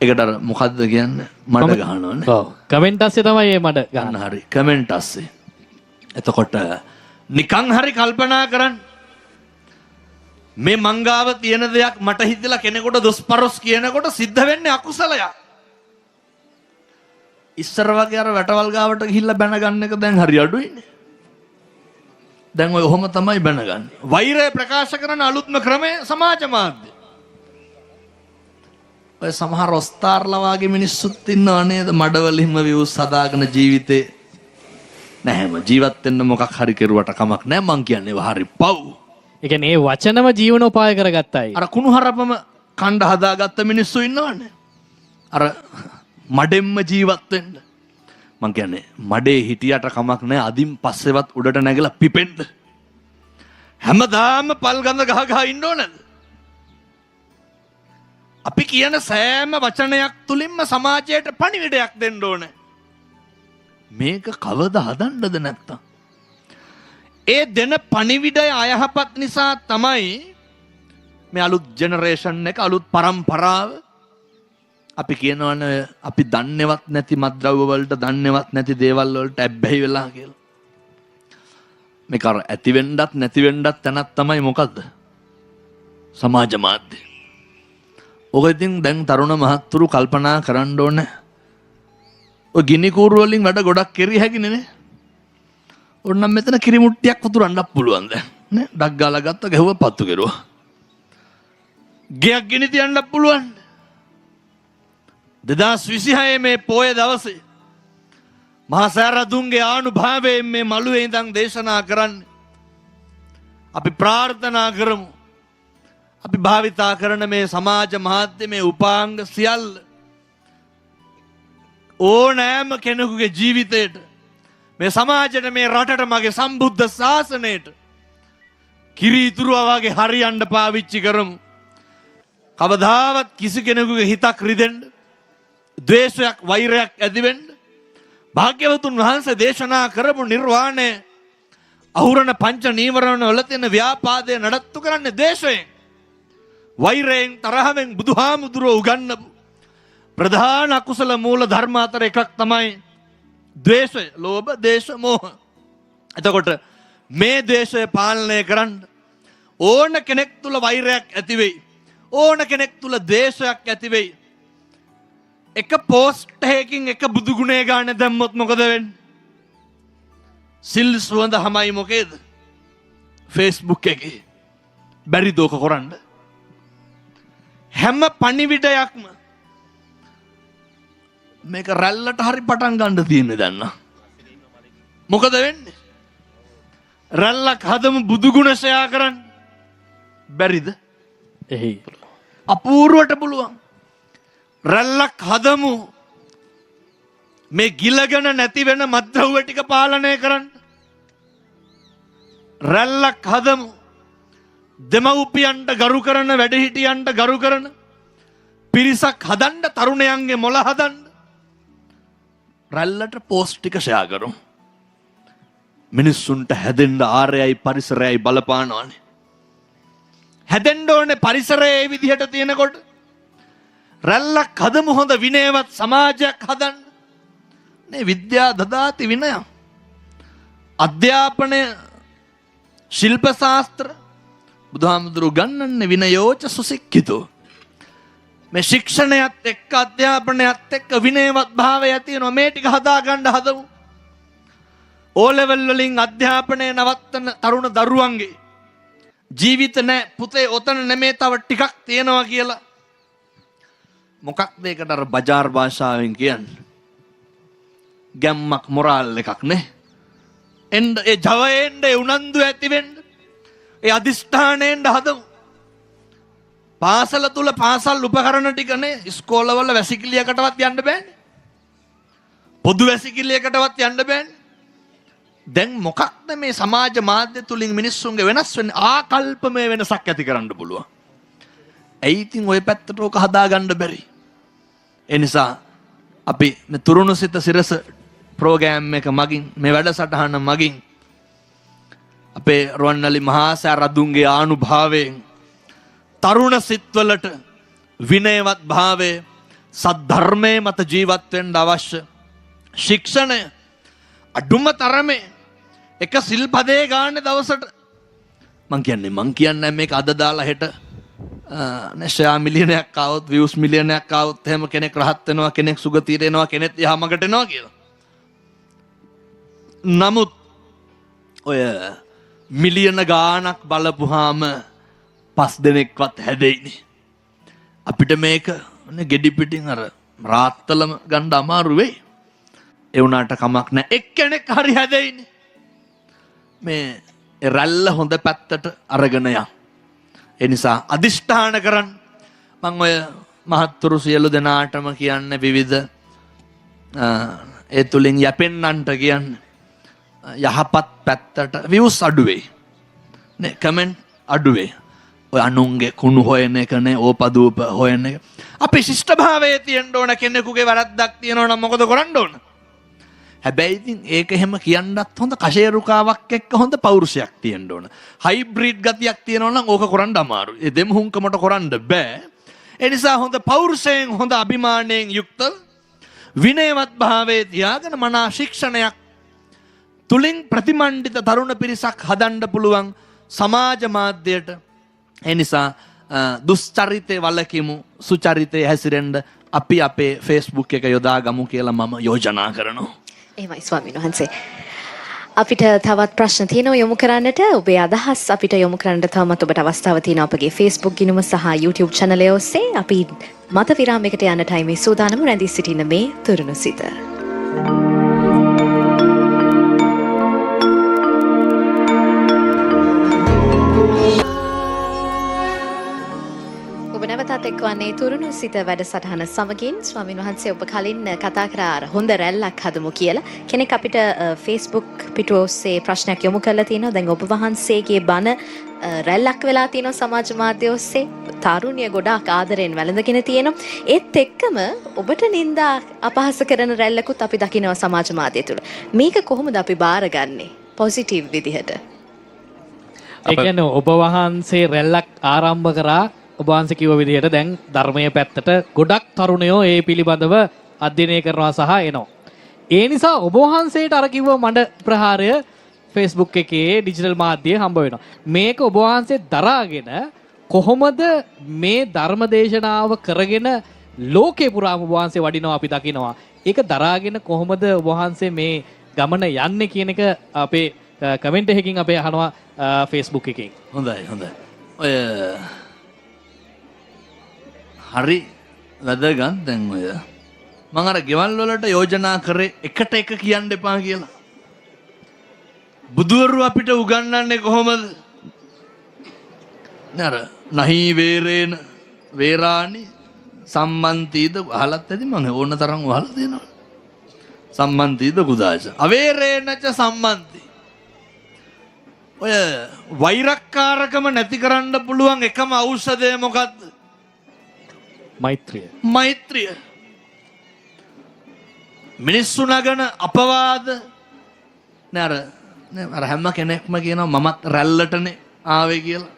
ඒකට අර මොකද්ද කියන්නේ? මඩ ගහනවනේ. ඔව්. කමෙන්ට් අස්සේ තමයි මේ මඩ ගන්න. ගන්න හරි. කමෙන්ට් අස්සේ. එතකොට නිකන් හරි කල්පනා කරන්න. මේ මංගාව තියෙන දෙයක් මට හිතලා කෙනෙකුට දොස්පරොස් කියනකොට සිද්ධ වෙන්නේ අකුසලයක්. ඉස්සර වගේ අර වැටවල් ගාවට ගිහිල්ලා බැන ගන්න එක දැන් හරි අඩුයිනේ. දැන් ඔය ඔහොම තමයි බැනගන්නේ. වෛරය ප්‍රකාශ කරන අලුත්ම ක්‍රමය සමාජ මාධ්‍ය. ඔය සමහර ඔස්තාර්ලා වගේ මිනිස්සුත් ඉන්නව නේද? මඩවලින්ම views හදාගෙන ජීවිතේ නැහැම ජීවත් වෙන්න මොකක් හරි කෙරුවට කමක් නැහැ. මං කියන්නේ ඒවා හරි පව්. ඒ කියන්නේ ඒ වචනම ජීවනෝපාය කරගත්තයි. අර කුණුහරපම කණ්ඩ හදාගත්ත මිනිස්සු ඉන්නවනේ. අර මඩෙන්ම ජීවත් වෙන්න. මං කියන්නේ මඩේ හිටියට කමක් නැහැ. අදින් පස්සෙවත් උඩට නැගලා පිපෙන්න. හැමදාම පල් ගඳ ගහ ගහ ඉන්න ඕනද? අපි කියන සෑම වචනයක් තුලින්ම සමාජයට පණිවිඩයක් දෙන්න ඕනේ. මේක කවදා හදන්නද නැත්තම්? ඒ දෙන පණිවිඩය අයහපත් නිසා තමයි මේ අලුත් ජෙනරේෂන් එක අලුත් පරම්පරාව අපි කියනවනේ අපි දන්නේවත් නැති මත්ද්‍රව්‍ය වලට දන්නේවත් නැති දේවල් වලට ඇබ්බැහි වෙලා කියලා. මේක අර ඇති වෙන්නත් නැති වෙන්නත් තැනක් තමයි මොකද්ද? සමාජ මාධ්‍ය. ඔක ඉතින් දැන් තරුණ මහත්තුරු කල්පනා කරන්න ඕනේ. ඔය ගිනි කූරු වලින් වැඩ ගොඩක් කෙරිය හැකිනේ නේ. ඕන්නම් මෙතන කිරි මුට්ටියක් වතුරන්නත් පුළුවන් දැන් නේ. ඩක් ගාලා ගත්ත ගැහුව පත්තු කෙරුවා. ගෙයක් ගිනි තියන්නත් පුළුවන්. 2026 මේ පොය දවසේ මහා සෑරදුන්ගේ ආනුභාවයෙන් මේ මළුවේ ඉඳන් දේශනා කරන්නේ. අපි ප්‍රාර්ථනා කරමු. අපි භාවිතා කරන මේ සමාජ මාධ්‍ය මේ උපාංග සියල්ල ඕනෑම කෙනෙකුගේ ජීවිතයට මේ සමාජයට මේ රටට මගේ සම්බුද්ධ ශාසනයට කිරි ඉතුරුවා වගේ හරියන්න පාවිච්චි කරමු. කවදාවත් කිසි කෙනෙකුගේ හිතක් රිදෙන්න, ද්වේෂයක් වෛරයක් ඇති වෙන්න භාග්‍යවතුන් වහන්සේ දේශනා කරපු නිර්වාණය අහුරන පංච නීවරණ වල තියෙන ව්‍යාපාදය නඩත්තු කරන්නේ ද්වේෂයෙන්, වෛරයෙන්, තරහෙන් බුදුහාමුදුරුවෝ උගන්වපු ප්‍රධාන අකුසල මූල ධර්ම අතර එකක් තමයි ද්වේෂය. ලෝභ, දේශ, මෝහ. එතකොට මේ ද්වේෂය පාලනය කරන්න ඕන කෙනෙක් තුල වෛරයක් ඇති වෙයි. ඕන කෙනෙක් තුල ද්වේෂයක් ඇති වෙයි. එක පෝස්ට් එකකින් එක බුදු ගුණය ගන්න දැම්මොත් මොකද වෙන්නේ? සිල් සුවඳ හැමයි මොකේද? Facebook එකේ. බැරි දෝක කරන්න. හැම පණිවිඩයක්ම මේක රැල්ලට හරි පටන් ගන්න තියෙන්නේ දැන් නම්. මොකද වෙන්නේ? රැල්ලක් හදමු බුදු ගුණ ෂෙයා කරන්න. බැරිද? එහේ. අපූර්වට පුළුවන්. රැල්ලක් හදමු මේ ගිලගෙන නැති වෙන මත්ද්‍රව්‍ය ටික පාලනය කරන්න. රැල්ලක් හදමු දෙමව්පියන්ට ගරු කරන, වැඩිහිටියන්ට ගරු කරන පිරිසක් හදන්න, තරුණයන්ගේ මොළ හදන්න. රැල්ලට පෝස්ට් ටික ෂෙයා කරමු. මිනිස්සුන්ට හැදෙන්න ආරයයි පරිසරයයි බලපානවනේ. හැදෙන්න ඕනේ පරිසරය ඒ විදිහට තියෙනකොට. රැල්ලක් හදමු හොඳ විනයවත් සමාජයක් හදන්න. මේ විද්‍යා දදාති විනය. අධ්‍යාපනය, ශිල්ප ශාස්ත්‍ර බුදුහාමුදුරු ගන්නන්නේ විනයෝච සුසික්ඛිතෝ. මේ ශික්ෂණයත් එක්ක අධ්‍යාපනයත් එක්ක විනයවත් භාවය තියෙනවා. මේ ටික හදා ගන්න හදමු. ඕ ලෙවල් වලින් අධ්‍යාපනය නවත්තන තරුණ දරුවන්ගේ ජීවිත නැහැ පුතේ, ඔතන නෙමේ තව ටිකක් තියෙනවා කියලා. මොකක්ද ඒකට අර බජාර් භාෂාවෙන් කියන්නේ? ගැම්මක්, මොරාල් එකක් නේ. එන්න ඒ ජවයෙන් ඒ උනන්දු ඇති වෙන්න, ඒ අදිෂ්ඨානයෙන් හදමු. පාසල තුල පාසල් උපකරණ ටිකනේ ඉස්කෝලවල වැසිකිළියකටවත් යන්න බෑනේ. පොදු වැසිකිළියකටවත් යන්න බෑනේ. දැන් මොකක්ද මේ සමාජ මාධ්‍ය තුලින් මිනිස්සුන්ගේ වෙනස් වෙන්නේ? ආකල්පමය වෙනසක් ඇති කරන්න පුළුවන්. ඇයි ඉතින් ওই පැත්තට ඕක හදා ගන්න බැරි? ඒ නිසා අපි මේ තුරුණු සිත සිරස ප්‍රෝග්‍රෑම් එක මගින් මේ වැඩසටහන මගින් අපේ රුවන්වැලි මහා සෑ රදුන්ගේ ආනුභාවයෙන් තරුණ සිත්වලට විනයවත් භාවය සද්ධර්මයේ මත ජීවත් වෙන්න අවශ්‍ය ශික්ෂණය අඩුම තරමේ එක සිල්පදේ ගන්න දවසට මං කියන්නේ මේක අද දාලා හෙට ෂෙයා මිලියනයක් ආවොත් views මිලියනයක් ආවොත් එහෙම කෙනෙක් රහත් වෙනවා කෙනෙක් සුගතියට එනවා කෙනෙක් යහමගට එනවා කියලා. නමුත් ඔය මිලියන ගාණක් බලපුවාම 5 දෙනෙක්වත් හැදෙයිනේ. අපිට මේක ගෙඩි පිටින් අර රාත්තලම ගන්න අමාරු වෙයි. ඒ වුණාට කමක් නැහැ. එක්කෙනෙක් හරි හැදෙයිනේ. මේ රැල්ල හොඳ පැත්තට අරගෙන යන්න. ඒ නිසා අදිෂ්ඨාන කරන්න. මම ඔය මහත්තුරු සියලු දෙනාටම කියන්නේ විවිධ ඒ තුලින් යැපෙන්නන්ට කියන්නේ යහපත් පැත්තට views අඩු වෙයි. නේ කමෙන්ට් අඩු වෙයි. ඔය අනුන්ගේ කුණු හොයන එකනේ ඕපදූප හොයන එක. අපි ශිෂ්ටභාවයේ තියෙන්න ඕන කෙනෙකුගේ වැරද්දක් තියෙනවා නම් මොකද කරන්න ඕන? හැබැයි ඉතින් ඒක එහෙම කියන්නත් හොඳ කෂේරුකාවක් එක්ක හොඳ පෞරුෂයක් තියෙන්න ඕන. හයිබ්‍රිඩ් ගතියක් තියෙනවා නම් ඕක කරන්න අමාරුයි. ඒ දෙම හුංකමට කරන්න බෑ. ඒ නිසා හොඳ පෞරුෂයෙන් හොඳ අභිමානයෙන් යුක්ත විනයවත් භාවයේ තියාගෙන මනා ශික්ෂණයක් තුලින් ප්‍රතිමන්ඩිත තරුණ පිරිසක් හදන්න පුළුවන් සමාජ මාධ්‍යයට. ඒ නිසා දුස්චරිතේ වලකිමු සුචරිතේ හැසිරෙන්න අපි අපේ Facebook එක යොදා ගමු කියලා මම යෝජනා කරනවා. එහෙමයි ස්වාමීන් වහන්සේ. අපිට තවත් ප්‍රශ්න තියෙනවා යොමු කරන්නට. ඔබේ අදහස් අපිට යොමු කරන්නට තවමත් ඔබට අවස්ථාව තියෙනවා අපගේ Facebook ගිණුම සහ YouTube channel එක ඔස්සේ. අපි මත විරාමයකට යන ටයිමේ සූදානම රැඳී සිටින මේ තුරුණු සිත. නැවතත් එක්වන්නේ තුරුණු සිත වැඩසටහන සමගින්. ස්වාමීන් වහන්සේ ඔබ කලින් කතා කරා හොඳ රැල්ලක් හදමු කියලා. කෙනෙක් අපිට Facebook පිටුව ඔස්සේ ප්‍රශ්නයක් යොමු කරලා තියෙනවා. දැන් ඔබ වහන්සේගේ බණ රැල්ලක් වෙලා තියෙනවා සමාජ මාධ්‍ය ඔස්සේ. තරුණිය ගොඩාක් ආදරෙන් වැළඳගෙන තියෙනවා. ඒත් එක්කම ඔබට නින්දා අපහාස කරන රැල්ලකුත් අපි දකිනවා සමාජ මාධ්‍ය තුල. මේක කොහොමද අපි බාරගන්නේ පොසිටිව් විදිහට? ඒ කියන්නේ ඔබ වහන්සේ රැල්ලක් ආරම්භ කරා ඔබ වහන්සේ කිව්ව විදිහට දැන් ධර්මයේ පැත්තට ගොඩක් තරුණයෝ ඒ පිළිබඳව අධ්‍යයනය කරනවා සහ එනවා. ඒ නිසා ඔබ වහන්සේට අර කිව්ව මඩ ප්‍රහාරය Facebook එකේ ඩිජිටල් මාධ්‍යයේ හම්බ වෙනවා. මේක ඔබ වහන්සේ දරාගෙන කොහොමද මේ ධර්ම දේශනාව කරගෙන ලෝකේ පුරාම ඔබ වහන්සේ වඩිනවා අපි දකිනවා. ඒක දරාගෙන කොහොමද ඔබ වහන්සේ මේ ගමන යන්නේ කියන එක අපේ කමෙන්ට් එකකින් අපි අහනවා Facebook එකෙන්. හොඳයි. ඔය හරි වැදගත්. දැන් ඔය මම අර ගෙවල් වලට යෝජනා කරේ එකට එක කියන්න එපා කියලා. බුදුවරු අපිට උගන්වන්නේ කොහොමද? නර නහි වේරේන වේරාණි සම්මන්තිද අහලත් ඇති මම ඕන තරම් අහලා තියෙනවා. සම්මන්තිද කුදාච අවේරේනච සම්මන්ති. ඔය වෛරක්කාරකම නැති කරන්න පුළුවන් එකම ඖෂධය මොකද්ද? මෛත්‍රිය. මිනිස්සු නගන අපවාද අර හැම කෙනෙක්ම කියනවා මමත් රැල්ලටනේ ආවේ කියලා.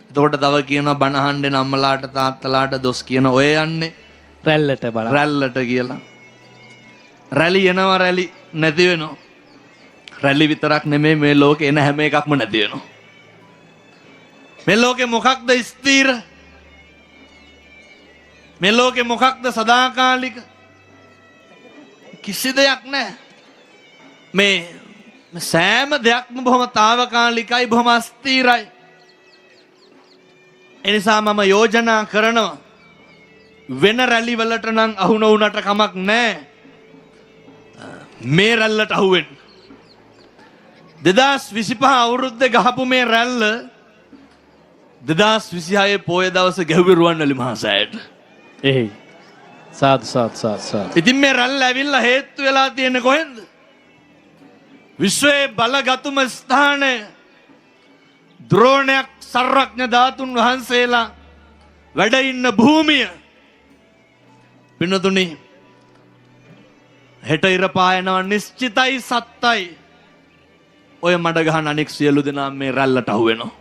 එතකොට තව කියනවා බණ අහන්නේ අම්මලාට තාත්තලාට දොස් කියන ඔය යන්නේ රැල්ලට කියලා. රැලි එනවා රැලි නැති වෙනවා. රැලි විතරක් නෙමෙයි මේ ලෝකේ එන හැම එකක්ම නැති වෙනවා. මේ ලෝකේ මොකක්ද ස්ථිර? මේ ලෝකේ මොකක්ද සදාකාලික? කිසි දෙයක් නැහැ. මේ සෑම දෙයක්ම බොහොම తాවකාලිකයි, බොහොම අස්ථිරයි. ඒ නිසා මම යෝජනා කරනවා වෙන රැලි වලට නම් අහු නොවුනට කමක් නැහැ. මේ රැල්ලට අහු වෙන්න. 2025 අවුරුද්දේ ගහපු මේ රැල්ල 2026 පොය දවසේ ගැහුවේ රුවන්වැලි මහා සෑයට. එහේ සාදු. ඉතින් මේ රැල්ල ඇවිල්ලා හේතු වෙලා තියෙන්නේ කොහෙන්ද? විශ්වයේ බලගතුම ස්ථානය ද්‍රෝණයක් සර්වඥ ධාතුන් වහන්සේලා වැඩ ඉන්න භූමිය. පින්නතුනි හෙට ඉර පායනවා නිශ්චිතයි සත්තයි. ඔය මඩ ගහන අනෙක් සියලු දෙනා මේ රැල්ලට අහු වෙනවා.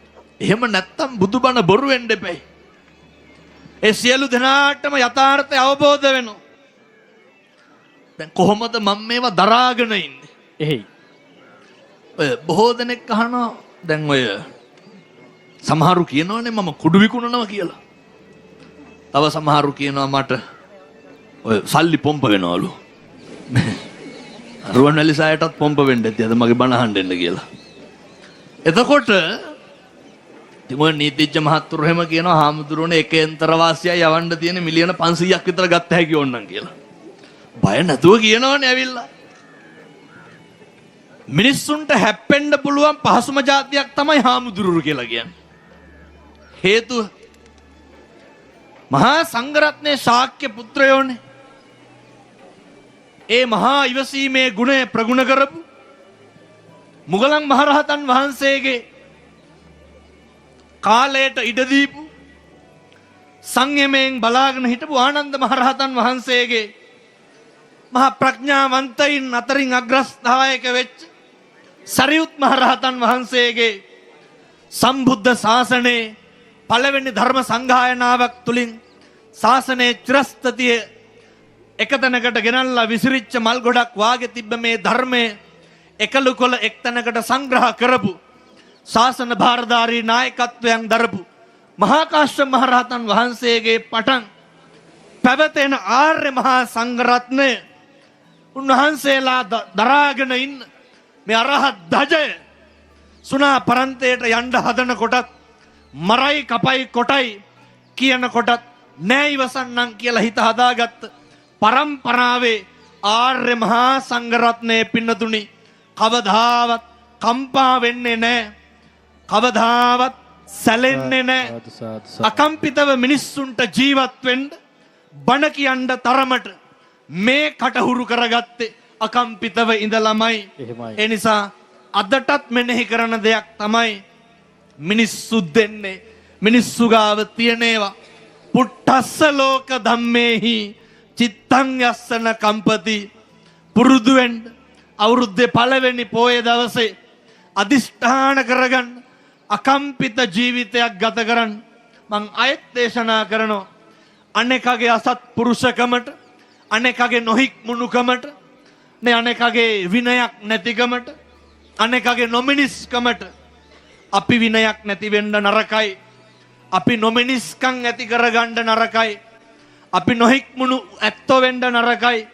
එහෙම නැත්තම් බුදුබණ බොරු වෙන්න එපයි. ඒ සියලු දෙනාටම යථාර්ථය අවබෝධ වෙනවා. දැන් කොහොමද මම මේවා දරාගෙන ඉන්නේ? එහෙයි. ඔය බොහෝ දෙනෙක් අහනවා දැන් ඔය සමහරු කියනවානේ මම කුඩු විකුණනවා කියලා. තව සමහරු කියනවා මට ඔය සල්ලි පොම්ප වෙනවලු. රුවන්වැලි සායටත් පොම්ප වෙන්න ඇති අද මගේ බණ අහන්න එන්න කියලා. එතකොට ඉතින් ඔය නීතිඥ මහත්තුරු එහෙම කියනවා හාමුදුරුවනේ එක යන්ත්‍ර වාසියයි යවන්න තියෙන මිලියන 500ක් විතර ගත්ත හැකි ඕනනම් කියලා. බය නැතුව කියනවනේ ඇවිල්ලා. මිනිස්සුන්ට හැප්පෙන්න පුළුවන් පහසුම જાතියක් තමයි හාමුදුරුවෝ කියලා කියන්නේ. හේතුව මහා සංඝරත්නයේ ශාක්‍ය පුත්‍රයෝනේ. ඒ මහා ඉවසීමේ ගුණය ප්‍රගුණ කරපු මුගලන් මහරහතන් වහන්සේගේ කාලයට ඉඩ දීපු සංයමයෙන් බලාගෙන හිටපු ආනන්ද මහරහතන් වහන්සේගේ මහා ප්‍රඥාවන්තයින් අතරින් අග්‍රස්ථායක වෙච්ච සරියුත් මහරහතන් වහන්සේගේ සම්බුද්ධ ශාසනයේ පළවෙනි ධර්ම සංගායනාවක් තුලින් ශාසනයේ චිරස්ථිතිය එකතැනකට ගෙනල්ලා විසිරිච්ච මල් ගොඩක් වාගේ තිබ්බ මේ ධර්මයේ එකලු කොළ එක්තැනකට සංග්‍රහ කරපු ශාසන භාරධාරී නායකත්වයන් දරපු මහා කාශ්‍යප මහරහතන් වහන්සේගේ පටන් පැවතෙන ආර්ය මහා සංඝරත්නය උන්වහන්සේලා දරාගෙන ඉන්න මේ අරහත් ධජය සුණා පරන්තයට යන්න හදන කොටත් මරයි කපයි කොටයි කියන කොටත් නෑ ඉවසන්නම් කියලා හිත හදාගත්ත පරම්පරාවේ ආර්ය මහා සංඝරත්නයේ පින්නතුනි කවදාවත් කම්පා වෙන්නේ නෑ. කවදාවත් සැලෙන්නේ නෑ. අකම්පිතව මිනිස්සුන්ට ජීවත් වෙන්න බණ කියන්න තරමට මේ කටහුරු කරගත්තේ අකම්පිතව ඉඳලමයි. ඒ නිසා අදටත් මෙනෙහි කරන දෙයක් තමයි මිනිස්සු දෙන්නේ මිනිස්සු ගාව තියෙනේවා පුට්ටස්ස ලෝක ධම්මේහි චිත්තං යස්සන කම්පති. පුරුදු වෙන්න අවුරුද්දේ පළවෙනි පෝය දවසේ අදිෂ්ඨාන කරගන්න අකම්පිත ජීවිතයක් ගත කරන්න මං අයත් දේශනා කරනවා. අනෙකගේ අසත්පුරුෂකමට අනෙකගේ නොහික්මුණුකමට නේ අනෙකගේ විනයක් නැතිකමට අනෙකගේ නොමිනිස්කමට අපි විනයක් නැති වෙන්න නරකයි. අපි නොමිනිස්කම් ඇති කරගන්න නරකයි. අපි නොහික්මුණු ඇත්තෝ වෙන්න නරකයි.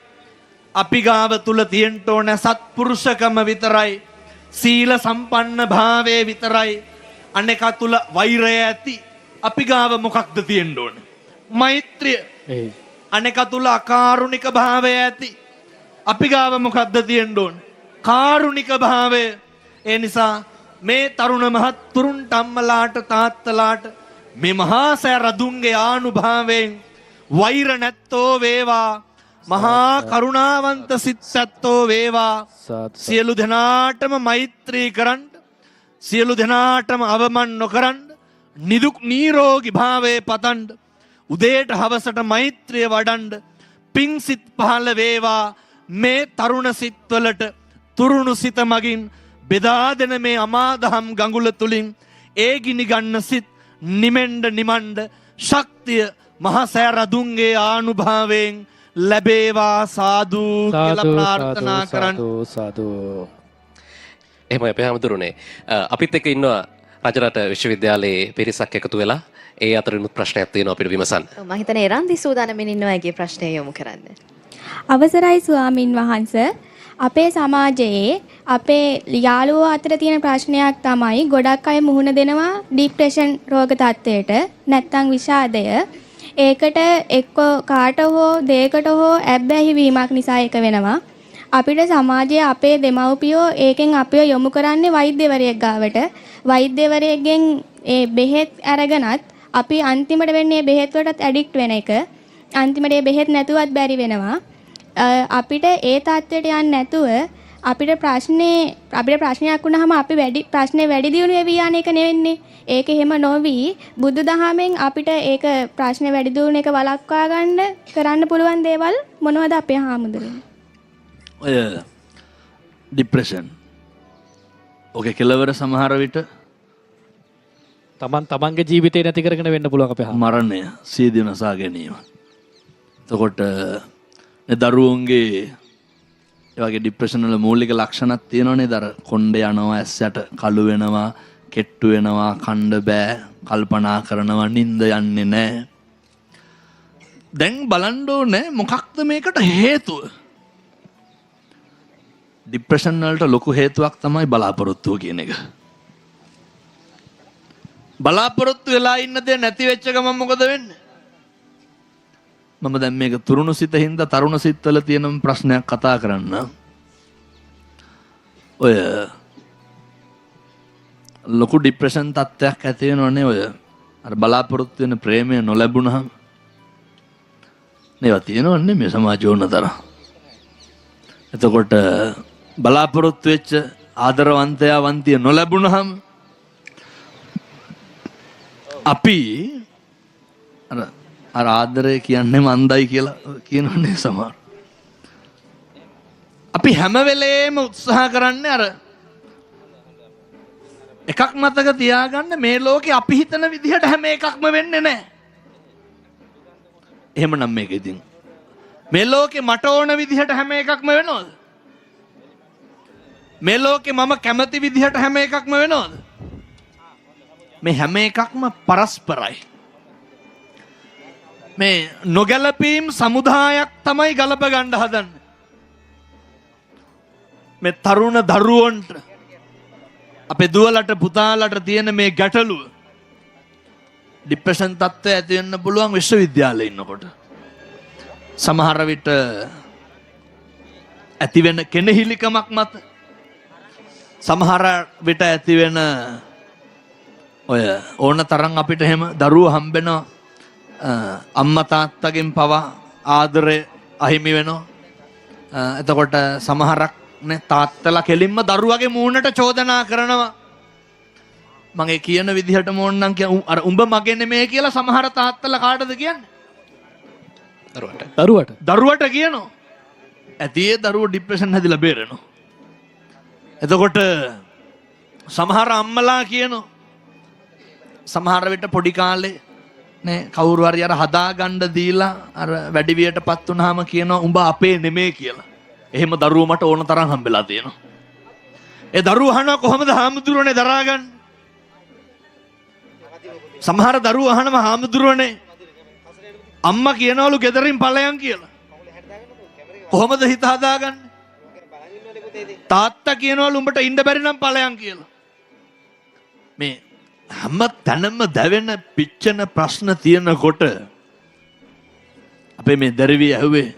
අපි ගාව තුල තියෙන්න ඕන සත්පුරුෂකම විතරයි. සීල සම්පන්න භාවයේ විතරයි. අනෙක තුල වෛරය ඇති. අපි ගාව මොකක්ද තියෙන්න ඕන? මෛත්‍රිය. අනෙක තුල අකාරුණික භාවය ඇති. අපි ගාව මොකක්ද තියෙන්න ඕන? කාරුණික භාවය. ඒ නිසා මේ තරුණ මහත්තුරුන්ට අම්මලාට තාත්තලාට මේ මහා සෑ රදුන්ගේ ආනුභාවයෙන් වෛර නැත්තෝ වේවා. මහා කරුණාවන්ත සිත් සැත්තෝ වේවා. සියලු දෙනාටම මෛත්‍රී කරන්න. සියලු දෙනාටම අවමන් නොකරන්න. නිදුක් නිරෝගී භාවයේ පතන්න. උදේට හවසට මෛත්‍රිය වඩන්න. පිං සිත් පහළ වේවා. මේ තරුණ සිත්වලට තුරුණු සිත මගින් බෙදා දෙන මේ අමාදහම් ගඟුල තුලින් ඒ ගිනි ගන්න සිත් නිමෙන්ඩ නිමණ්ඩ ශක්තිය මහා සෑ රදුන්ගේ ආනුභාවයෙන් ලැබේවා සාදු කියලා ප්‍රාර්ථනා කරන්න. එහෙම අපේ හැමදෙරුනේ අපිත් එක්ක ඉන්නවා රජරට විශ්වවිද්‍යාලයේ පිරිසක් එකතු වෙලා ඒ අතරිනුත් ප්‍රශ්නයක් තියෙනවා අපිට විමසන්න. මම හිතන්නේ එරන්දි සූදානම්ෙන් ඉන්නවා ඒකේ ප්‍රශ්නය යොමු කරන්න. අවසරයි ස්වාමින් වහන්සේ. අපේ සමාජයේ අපේ යාළුවෝ අතර තියෙන ප්‍රශ්නයක් තමයි ගොඩක් අය මුහුණ දෙනවා ડિප්‍රෙෂන් රෝග තත්ත්වයට නැත්නම් විෂාදය. ඒකට එක්ක කාට හෝ දෙයකට හෝ ඇබ්බැහි වීමක් නිසා ඒක වෙනවා. අපිට සමාජයේ අපේ දෙමව්පියෝ ඒකෙන් අපිව යොමු කරන්නේ වෛද්‍යවරයෙක් ගාවට. වෛද්‍යවරයෙක්ගෙන් ඒ බෙහෙත් අරගෙනත් අපි අන්තිමට වෙන්නේ බෙහෙත් වලටත් ඇඩික්ට් වෙන එක. අන්තිමට ඒ බෙහෙත් නැතුවත් බැරි වෙනවා. අපිට ඒ තත්ත්වයට යන්නේ නැතුව අපිට ප්‍රශ්නයක් වුණාම අපි ප්‍රශ්නේ වැඩි දියුණු වෙවි යන එක නෙවෙන්නේ. ඒක එහෙම නොවි බුදුදහමෙන් අපිට ඒක ප්‍රශ්නේ වැඩි දියුණු එක වළක්වා ගන්න කරන්න පුළුවන් දේවල් මොනවද අපේ හාමුදුරුවෝ? ඔය ડિප්‍රෙෂන් ඕකේ කෙලවර සමහර විට තමන්ගේ ජීවිතේ නැති කරගෙන වෙන්න පුළුවන් අපේ මරණය සියදිවි නසා ගැනීම. එතකොට දරුවන්ගේ ඒ වගේ ડિප්‍රෙෂන් වල මූලික ලක්ෂණක් තියෙනවනේ. දර කොණ්ඩ යනවා, ඇස් යට කළු වෙනවා, කෙට්ටු වෙනවා, කණ්ඩ බෑ, කල්පනා කරනවා, නිින්ද යන්නේ නැහැ. දැන් බලන්න ඕනේ මොකක්ද මේකට හේතුව? ડિප්‍රෙෂන් වලට ලොකු හේතුවක් තමයි බලාපොරොත්තුව කියන එක. බලාපොරොත්තු වෙලා ඉන්න දේ නැති වෙච්ච ගමන් මොකද වෙන්නේ? මම දැන් මේක තුරුණු සිත හින්දා තරුණ සිත්වල තියෙන ප්‍රශ්නයක් කතා කරන්න. ඔය ලොකු ડિප්‍රෙෂන් තත්ත්වයක් ඇති වෙනවනේ ඔය අර බලාපොරොත්තු වෙන ප්‍රේමය නොලැබුණාම. මේවා තියෙනවන්නේ මේ සමාජ ඕනතර. එතකොට බලාපොරොත්තු වෙච්ච ආදරවන්තයා වන්තිය නොලැබුණාම අපි අර ආදරය කියන්නේ මන්දයි කියලා කියනවනේ සමහර. අපි හැම වෙලේම උත්සාහ කරන්නේ අර එකක් මතක තියාගන්න මේ ලෝකේ අපි හිතන විදිහට හැම එකක්ම වෙන්නේ නැහැ. එහෙමනම් මේක ඉතින් මේ ලෝකේ මට ඕන විදිහට හැම එකක්ම වෙනවද? මේ ලෝකේ මම කැමති විදිහට හැම එකක්ම වෙනවද? මේ හැම එකක්ම පරස්පරයි. මේ නොගැලපීම් සමුදායක් තමයි ගලප ගන්න හදන්නේ. මේ තරුණ දරුවන්ට අපේ දුවලට පුතාලට තියෙන මේ ගැටලුව ડિප්‍රෙෂන් තත්ත්වය ඇති වෙන්න පුළුවන් විශ්වවිද්‍යාලේ ඉන්නකොට. සමහර විට ඇති වෙන කෙනෙහිලිකමක් මත, සමහර විට ඇති වෙන ඔය ඕන තරම් අපිට එහෙම දරුවෝ හම්බෙනවා අම්මා තාත්තගෙන් පවා ආදරය අහිමි වෙනවා. එතකොට සමහරක් නේ තාත්තලා කෙලින්ම දරුවගේ මූණට චෝදනා කරනවා. මගේ කියන විදිහටම ඕනනම් අර උඹ මගේ නෙමෙයි කියලා සමහර තාත්තලා කාටද කියන්නේ? දරුවට කියනවා. ඇති ඒ දරුවෝ ડિප්‍රෙෂන් හැදිලා බේරෙනවා. එතකොට සමහර අම්මලා කියනවා සමහර විට පොඩි කාලේ නේ කවුරු හරි අර හදාගන්න දීලා අර වැඩි වියටපත් වුනහම කියනවා උඹ අපේ නෙමෙයි කියලා. එහෙම දරුවෝ මට ඕන තරම් හම්බෙලා තියෙනවා. ඒ දරුවෝ අහනවා කොහොමද හාමුදුරනේ දරාගන්නේ? සමහර දරුවෝ අහනවා හාමුදුරනේ අම්මා කියනවලු ගෙදරින් ඵලයන් කියලා. කොහොමද හිත හදාගන්නේ? තාත්තා කියනවලු උඹට ඉන්න බැරි නම් ඵලයන් කියලා. මේ හැම තැනම දැවෙන පිච්චෙන ප්‍රශ්න තියෙනකොට අපේ මේ දරුවිය ඇහුවේ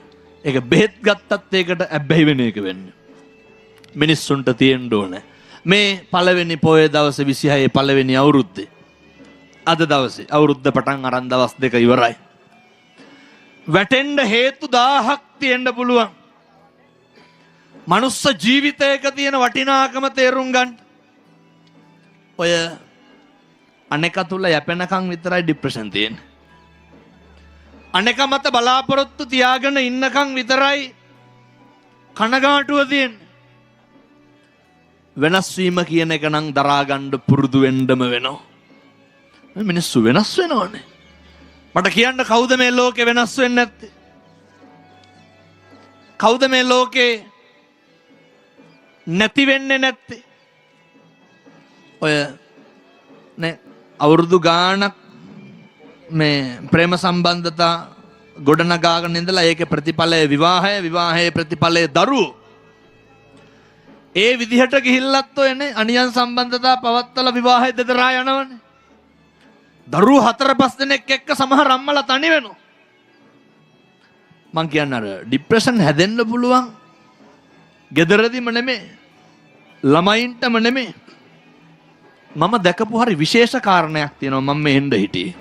ඒක බෙහෙත් ගත්තත් ඒකට ඇබ්බැහි වෙන එක වෙන්නේ. මිනිස්සුන්ට තියෙන්න ඕනේ. මේ පළවෙනි පොයේ දවසේ 26 පළවෙනි අවුරුද්දේ අද දවසේ අවුරුද්ද පටන් අරන් දවස් 2 ඉවරයි. වැටෙන්න හේතු 1000ක් තියෙන්න පුළුවන්. මනුස්ස ජීවිතයක තියෙන වටිනාකම තේරුම් ගන්න. ඔය අනෙක තුල යැපෙනකන් විතරයි ડિප්‍රෙෂන් තියෙන්නේ. අනෙක මත බලාපොරොත්තු තියාගෙන ඉන්නකන් විතරයි කනගාටුව තියෙන්නේ. වෙනස් වීම කියන එක නම් දරා ගන්න පුරුදු වෙන්නම වෙනවා. මේ මිනිස්සු වෙනස් වෙනවනේ. මට කියන්න කවුද මේ ලෝකේ වෙනස් වෙන්නේ නැත්තේ? කවුද මේ ලෝකේ නැති වෙන්නේ නැත්තේ? ඔය නේ අවුරුදු ගාණක් මේ ප්‍රේම සම්බන්ධතා ගොඩනගාගෙන ඉඳලා ඒකේ ප්‍රතිඵලය විවාහය, විවාහයේ ප්‍රතිඵලය දරුවෝ. ඒ විදිහට ගිහිල්ලත් ඔයනේ අනියන් සම්බන්ධතා පවත්තලා විවාහය දෙදරා යනවනේ. දරුවෝ 4-5 දෙනෙක් එක්ක සමහර අම්මලා තනි වෙනවා. මං කියන්නේ අර ડિප්‍රෙෂන් හැදෙන්න පුළුවන් ගෙදරදීම නෙමෙයි, ළමයින්ටම නෙමෙයි. මම දැකපු හරි විශේෂ කාරණයක් තියෙනවා. මම මේ එන්න හිටියේ.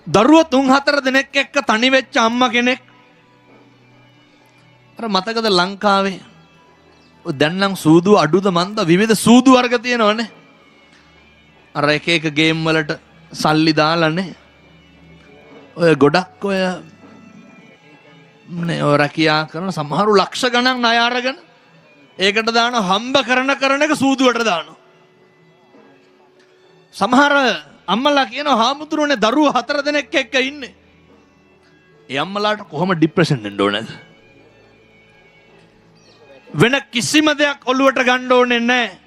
දරුවෝ 3-4 දෙනෙක් එක්ක තනි වෙච්ච අම්මා කෙනෙක්. අර මතකද ලංකාවේ දැන් නම් සූදු අඩුද මන්ද විවිධ සූදු වර්ග තියෙනවනේ. අර එක එක ගේම් වලට සල්ලි දාලානේ. ඔය ගොඩක් ඔය රැකියා කරන සමහරු ලක්ෂ ගණන් ණය අරගෙන ඒකට දාන හම්බ කරන එක සූදුවට දානවා. සමහර අම්මලා කියනවා හාමුදුරුවනේ දරුවෝ 4 දෙනෙක් එක්ක ඉන්නේ. ඒ අම්මලාට කොහොම ડિප්‍රෙෂන් එන්න ඕනද? වෙන කිසිම දෙයක් ඔළුවට ගන්න ඕනේ නැහැ.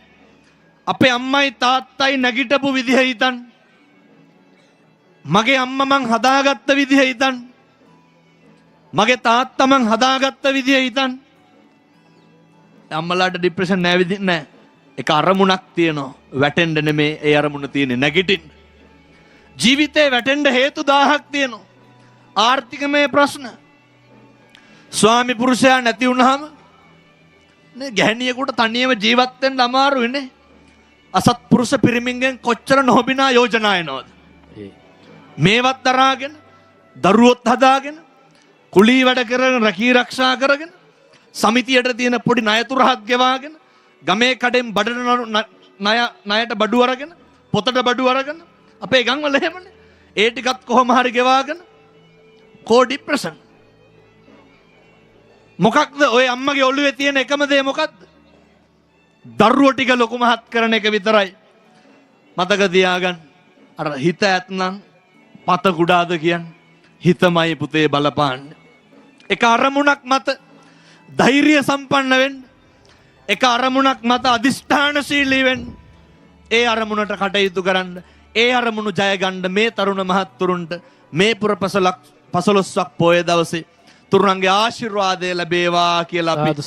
අපේ අම්මයි තාත්තයි නැගිටපු විදිහ හිතන්න. මගේ අම්මා මං හදාගත්ත විදිහ හිතන්න. මගේ තාත්තා මං හදාගත්ත විදිහ හිතන්න. අම්මලාට ડિප්‍රෙෂන් නෑ විදිහ නෑ. ඒක අරමුණක් තියෙනවා. වැටෙන්න නෙමේ ඒ අරමුණ තියෙන්නේ නැගිටින්න. ජීවිතේ වැටෙන්න හේතු 1000ක් තියෙනවා. ආර්ථිකමය ප්‍රශ්න. ස්වාමි පුරුෂයා නැති වුනහම නේ ගැහණියෙකුට තනියම ජීවත් වෙන්න අමාරුයි නේ. අසත්පුරුෂ පිරිමින්ගෙන් කොච්චර නොබිනා යෝජනා එනවද? මේවත් දරාගෙන දරුවොත් හදාගෙන කුලී වැඩ කරගෙන රැකී රක්ෂා කරගෙන සමිතියට තියෙන පොඩි ණය තුරහක් ගෙවාගෙන ගමේ කඩෙන් බඩට ණයට බඩු අරගෙන පොතට බඩු අරගෙන අපේ ගම්වල එහෙමනේ. ඒ ටිකත් කොහොම හරි ගෙවාගෙන කෝ ડિප්‍රෙෂන්. මොකක්ද ඔය අම්මගේ ඔළුවේ තියෙන එකම දේ මොකක්ද? දරුවෝ ටික ලොකු මහත් කරන එක විතරයි. මතක තියාගන්න. අර හිත ඇත්නම් පත කුඩාද කියන්නේ. හිතමයි පුතේ බලපාන්නේ. එක අරමුණක් මත ධෛර්ය සම්පන්න වෙන්න. එක අරමුණක් මත අදිෂ්ඨානශීලී වෙන්න. ඒ අරමුණට කටයුතු කරන්න. ඒ අරමුණු ජය ගන්න මේ තරුණ මහත්තුරුන්ට මේ පුර 15ක් පොය දවසේ තුරුණන්ගේ ආශිර්වාදය ලැබේවා කියලා අපි